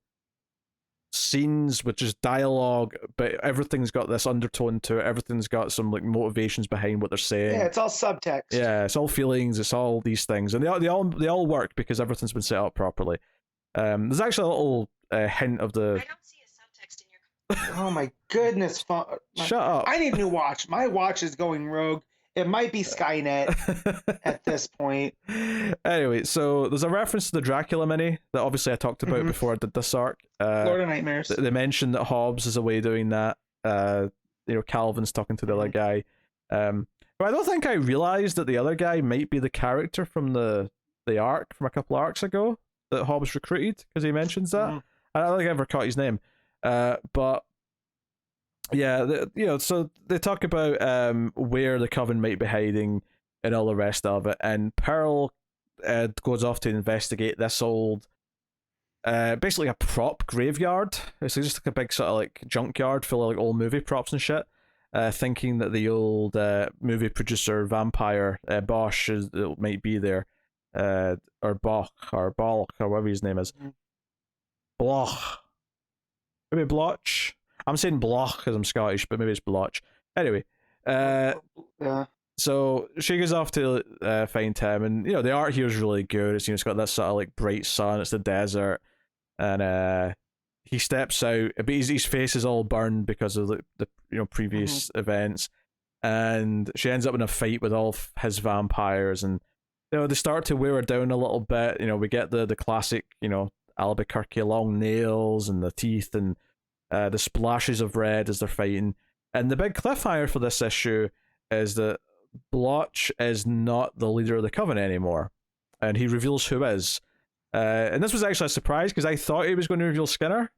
scenes with just dialogue, but everything's got this undertone to it. Everything's got some like motivations behind what they're saying. Yeah, it's all subtext. Yeah, it's all feelings. It's all these things, and they all work because everything's been set up properly. There's actually a little hint of the. I don't see a subtext in your. Oh my goodness! Shut up! I need a new watch. My watch is going rogue. It might be Skynet at this point. Anyway, so there's a reference to the Dracula mini that obviously I talked about before I did this arc. Lord of Nightmares. They mentioned that Hobbs is away doing that. Calvin's talking to the other guy. But I don't think I realized that the other guy might be the character from the arc from a couple arcs ago that Hobbs recruited, because he mentions that. I don't think I ever caught his name. But yeah, so they talk about where the Coven might be hiding and all the rest of it, and Pearl goes off to investigate this old, basically a prop graveyard. It's just like a big sort of like junkyard full of like old movie props and shit. Thinking that the old movie producer vampire Bosch might be there, or Bach or Balk or whatever his name is. Bloch, maybe Bloch. I'm saying Bloch because I'm Scottish, but maybe it's Bloch. Anyway, Yeah. so she goes off to find him, and the art here is really good. It's got that sort of like bright sun. It's the desert, and he steps out, but his face is all burned because of the previous events, and she ends up in a fight with all his vampires, and they start to wear her down a little bit. We get the classic Albuquerque long nails and the teeth and the splashes of red as they're fighting. And the big cliffhanger for this issue is that Bloch is not the leader of the Coven anymore, and he reveals who is. And this was actually a surprise because I thought he was going to reveal Skinner.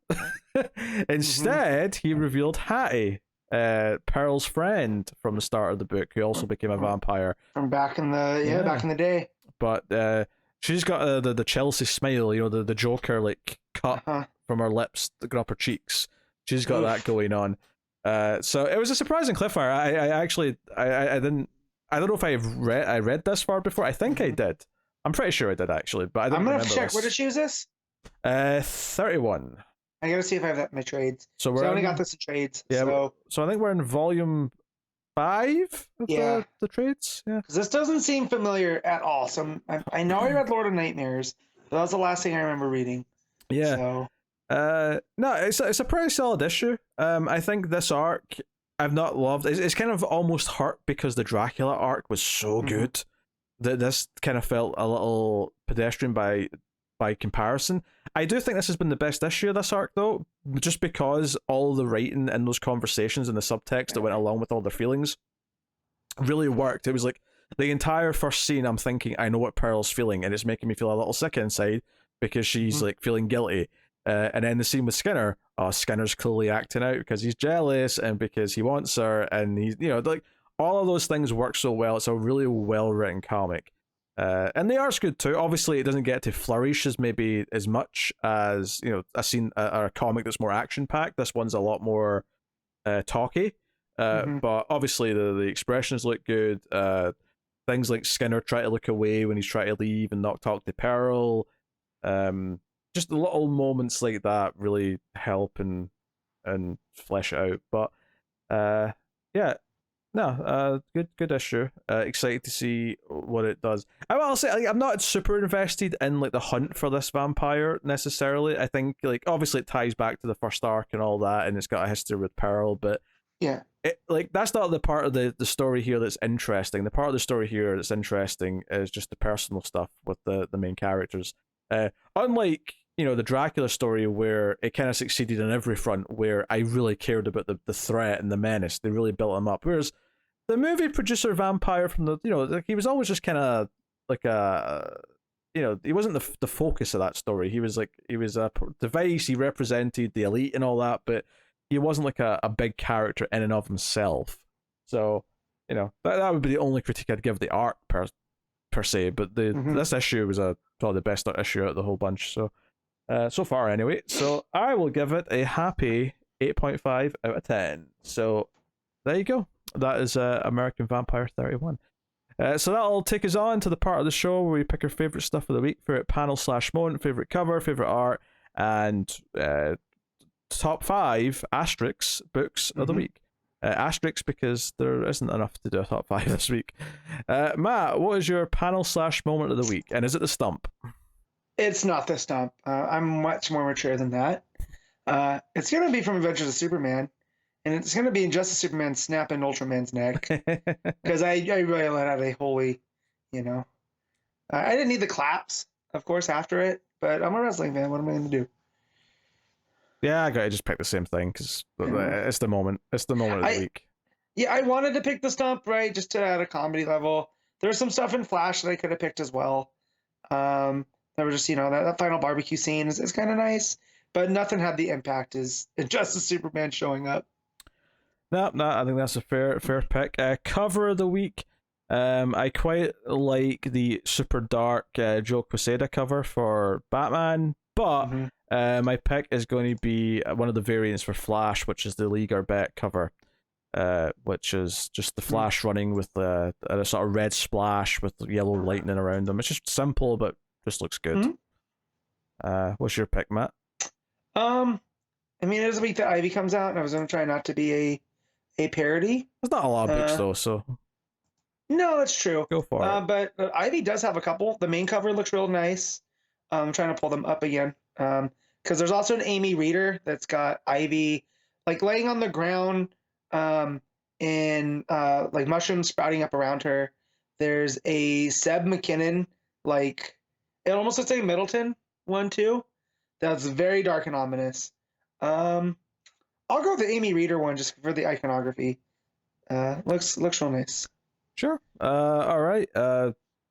Instead, he revealed Hattie, Pearl's friend from the start of the book, who also became a vampire from back in the day. But she's got the Chelsea smile, the Joker like cut from her lips that go up her cheeks. She's got that going on. So it was a surprising cliffhanger. I don't know if I read this far before. I think I did. I'm pretty sure I did actually, but I didn't remember. I'm gonna have to check. This. What issue is this? 31. I gotta see if I have that in my trades. So I only got this in trades. Yeah. So I think we're in volume 5 of the trades. Yeah. Because this doesn't seem familiar at all. So I know I read Lord of Nightmares, but that was the last thing I remember reading. Yeah. So. No, it's a pretty solid issue. I think this arc I've not loved. It's kind of almost hurt because the Dracula arc was so good that this kind of felt a little pedestrian by comparison. I do think this has been the best issue of this arc though, just because all the writing and those conversations and the subtext that went along with all their feelings really worked. It was like the entire first scene I'm thinking I know what Pearl's feeling, and it's making me feel a little sick inside because she's like feeling guilty. And then the scene with Skinner, Skinner's clearly acting out because he's jealous and because he wants her, and he's like all of those things work so well. It's a really well written comic, and the art's good too. Obviously, it doesn't get to flourish as much as a scene or a comic that's more action packed. This one's a lot more talky, but obviously the expressions look good. Things like Skinner try to look away when he's trying to leave and not talk to Pearl. Just the little moments like that really help and flesh it out. But good issue. Excited to see what it does. I'll say I'm not super invested in like the hunt for this vampire necessarily. I think like obviously it ties back to the first arc and all that, and it's got a history with Pearl, but that's not the part of the story here that's interesting. The part of the story here that's interesting is just the personal stuff with the main characters. Unlike the Dracula story where it kind of succeeded on every front, where I really cared about the threat and the menace. They really built him up. Whereas the movie producer vampire from the he was always just kind of like he wasn't the focus of that story. He was a device. He represented the elite and all that, but he wasn't like a big character in and of himself. So that would be the only critique I'd give the arc per se, but this issue was probably the best issue out of the whole bunch. So, so far anyway. So I will give it a happy 8.5 out of 10. So there you go. That is American Vampire 31. So that'll take us on to the part of the show where we pick our favorite stuff of the week, favorite panel/moment, favorite cover, favorite art, and top 5 asterisks books of the week. Asterisks because there isn't enough to do a top 5 this week. Matt, what is your panel/moment of the week, and is it the stump? It's not the stump. I'm much more mature than that. It's going to be from Adventures of Superman, and it's going to be Injustice Superman snapping Ultraman's neck, because I really let out a holy, I didn't need the claps, of course, after it, but I'm a wrestling fan. What am I going to do? Yeah, I gotta just pick the same thing because it's the moment. It's the moment of the week. Yeah, I wanted to pick the stump, right, just to add a comedy level. There's some stuff in Flash that I could have picked as well. That were just, that final barbecue scene is kind of nice, but nothing had the impact as Injustice Superman showing up. No, I think that's a fair pick. Cover of the week. I quite like the super dark Joe Quesada cover for Batman, but my pick is going to be one of the variants for Flash, which is the League Arbet cover, which is just the Flash running with a sort of red splash with yellow lightning around him. It's just simple, but just looks good. What's your pick, Matt? I mean, it is a week that Ivy comes out, and I was going to try not to be a parody. There's not a lot of books though, so no, that's true. Go for it. But Ivy does have a couple. The main cover looks real nice. I'm trying to pull them up again. Because there's also an Amy Reader that's got Ivy like laying on the ground, and like mushrooms sprouting up around her. There's a Seb McKinnon, like it almost looks like a Middleton one too. That's very dark and ominous. I'll go with the Amy Reader one just for the iconography. Looks real nice. Sure. All right.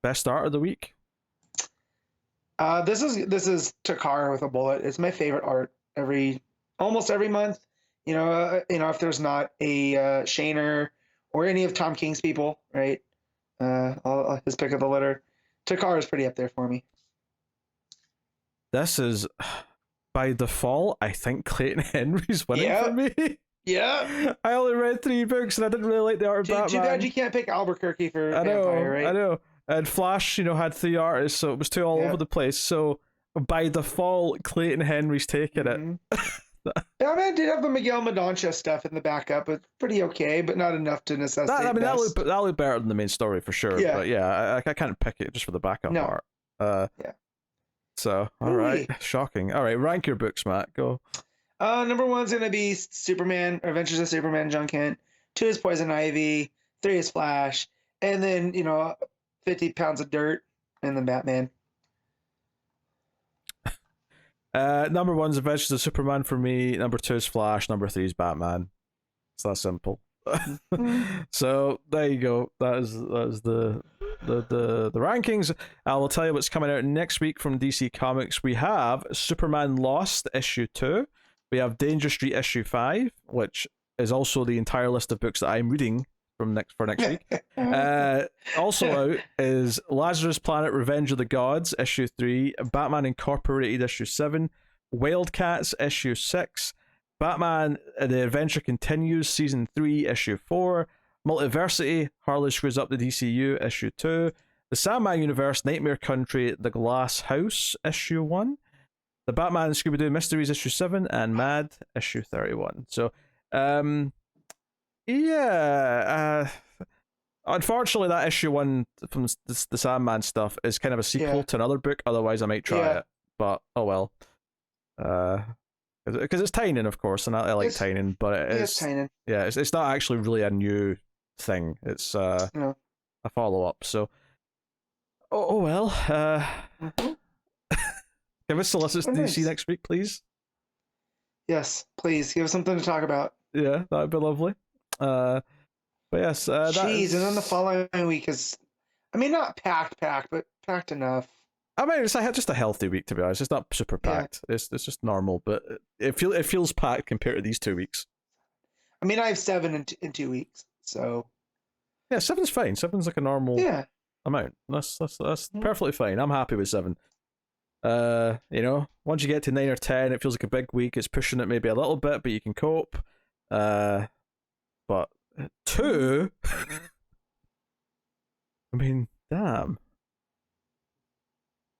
Best art of the week. This is Takara with a bullet. It's my favorite art almost every month. If there's not a Shaner or any of Tom King's people, right? His pick of the litter. Takara is pretty up there for me. This is by default. I think Clayton Henry's winning for me. Yeah. I only read 3 books and I didn't really like the art of Batman. Too bad you can't pick Albuquerque for Vampire, right? I know. And Flash, had 3 artists, so it was 2 all over the place. So by default, Clayton Henry's taking it. Yeah, I did have the Miguel Medoncha stuff in the backup. It's pretty okay, but not enough to necessitate. That looked better than the main story for sure. Yeah. But yeah, I can't pick it just for the backup art. Yeah. So, all right. Shocking. All right, rank your books, Matt. Go. Number 1's going to be Superman, Adventures of Superman, John Kent. 2 is Poison Ivy. 3 is Flash. And then, 50 pounds of dirt, and then Batman. Number 1's Adventures of Superman for me. Number 2 is Flash. Number 3 is Batman. It's that simple. So there you go. That is the rankings. I will tell you what's coming out next week from DC Comics. We have Superman Lost issue 2. We have Danger Street issue 5, which is also the entire list of books that I'm reading for next week. Also out is Lazarus Planet Revenge of the Gods issue 3, Batman Incorporated issue 7, Wildcats issue 6, Batman The Adventure Continues season 3 issue 4, Multiversity Harley Screws Up the DCU issue 2, The Sandman Universe Nightmare Country The Glass House issue 1, The Batman Scooby-Doo Mysteries issue 7, and Mad issue 31. So unfortunately that issue 1 from the Sandman stuff is kind of a sequel to another book, otherwise I might try it, but oh well. Because it's Tynan, of course, and I like Tynan, but it's Tynan. Yeah, it's not actually really a new thing. It's a follow-up, so oh well. Give us solicits DC next week, please. Yes, please. Give us something to talk about. Yeah, that'd be lovely. But yes, jeez, and then the following week is, not packed, but packed enough. It's just a healthy week, to be honest. It's not super packed. Yeah. It's just normal, but it feels packed compared to these 2 weeks. I have 7 in 2 weeks, so yeah, 7's fine. 7's like a normal amount. That's perfectly fine. I'm happy with 7. Once you get to 9 or 10, it feels like a big week. It's pushing it maybe a little bit, but you can cope. But 2, I mean, damn.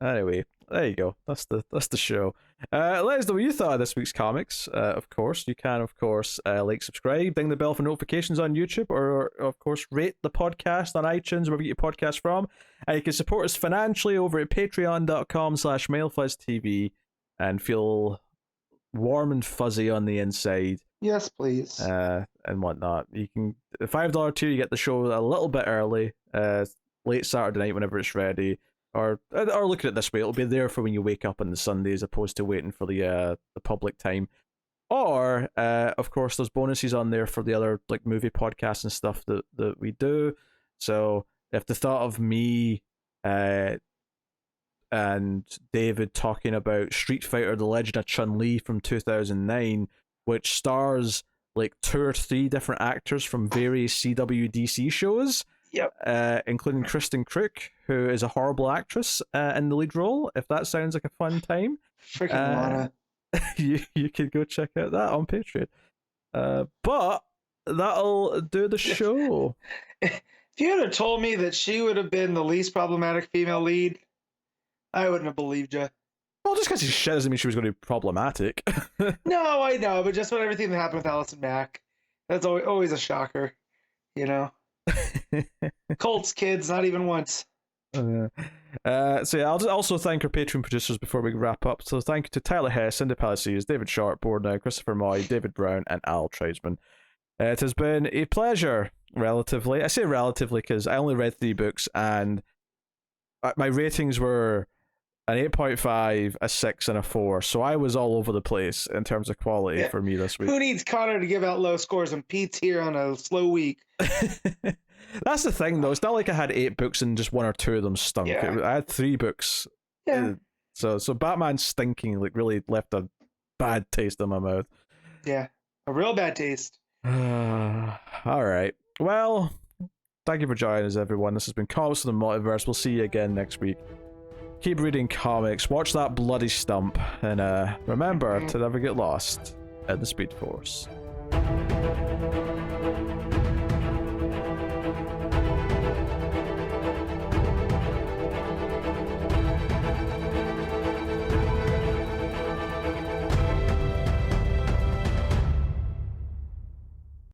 Anyway, there you go. That's the show. Let us know what you thought of this week's comics. Of course, you can, like, subscribe, ding the bell for notifications on YouTube, or of course, rate the podcast on iTunes, wherever you get your podcast from. And you can support us financially over at patreon.com/MailFuzzTV and feel warm and fuzzy on the inside. Yes, please. And whatnot. You can $5 tier, you get the show a little bit early, late Saturday night whenever it's ready. Or look at it this way, it'll be there for when you wake up on the Sunday as opposed to waiting for the public time. Or, of course, there's bonuses on there for the other like movie podcasts and stuff that we do. So if the thought of me and David talking about Street Fighter: The Legend of Chun-Li from 2009, which stars like 2 or 3 different actors from various CW DC shows. Yep. Including Kristen Crook, who is a horrible actress in the lead role. If that sounds like a fun time, freaking Lana. you could go check out that on Patreon. But that'll do the show. If you had told me that she would have been the least problematic female lead, I wouldn't have believed you. Well, just because she's shit doesn't mean she was going to be problematic. No, I know, but just about everything that happened with Allison Mack, that's always a shocker, Colts kids, not even once. So yeah, I'll just also thank our Patreon producers before we wrap up. So thank you to Tyler Hess, Cindy Palacios, David Sharp, Borna, Christopher Moy, David Brown, and Al Tradesman. It has been a pleasure, relatively. I say relatively because I only read 3 books, and my ratings were an 8.5, a 6, and a 4. So I was all over the place in terms of quality for me this week. Who needs Connor to give out low scores when Pete's here on a slow week? That's the thing, though. It's not like I had 8 books and just 1 or 2 of them stunk. Yeah. I had 3 books. Yeah. So Batman stinking like really left a bad taste in my mouth. Yeah, a real bad taste. All right. Well, thank you for joining us, everyone. This has been Comics From The Multiverse. We'll see you again next week. Keep reading comics, watch that bloody stump, and remember to never get lost in the Speed Force.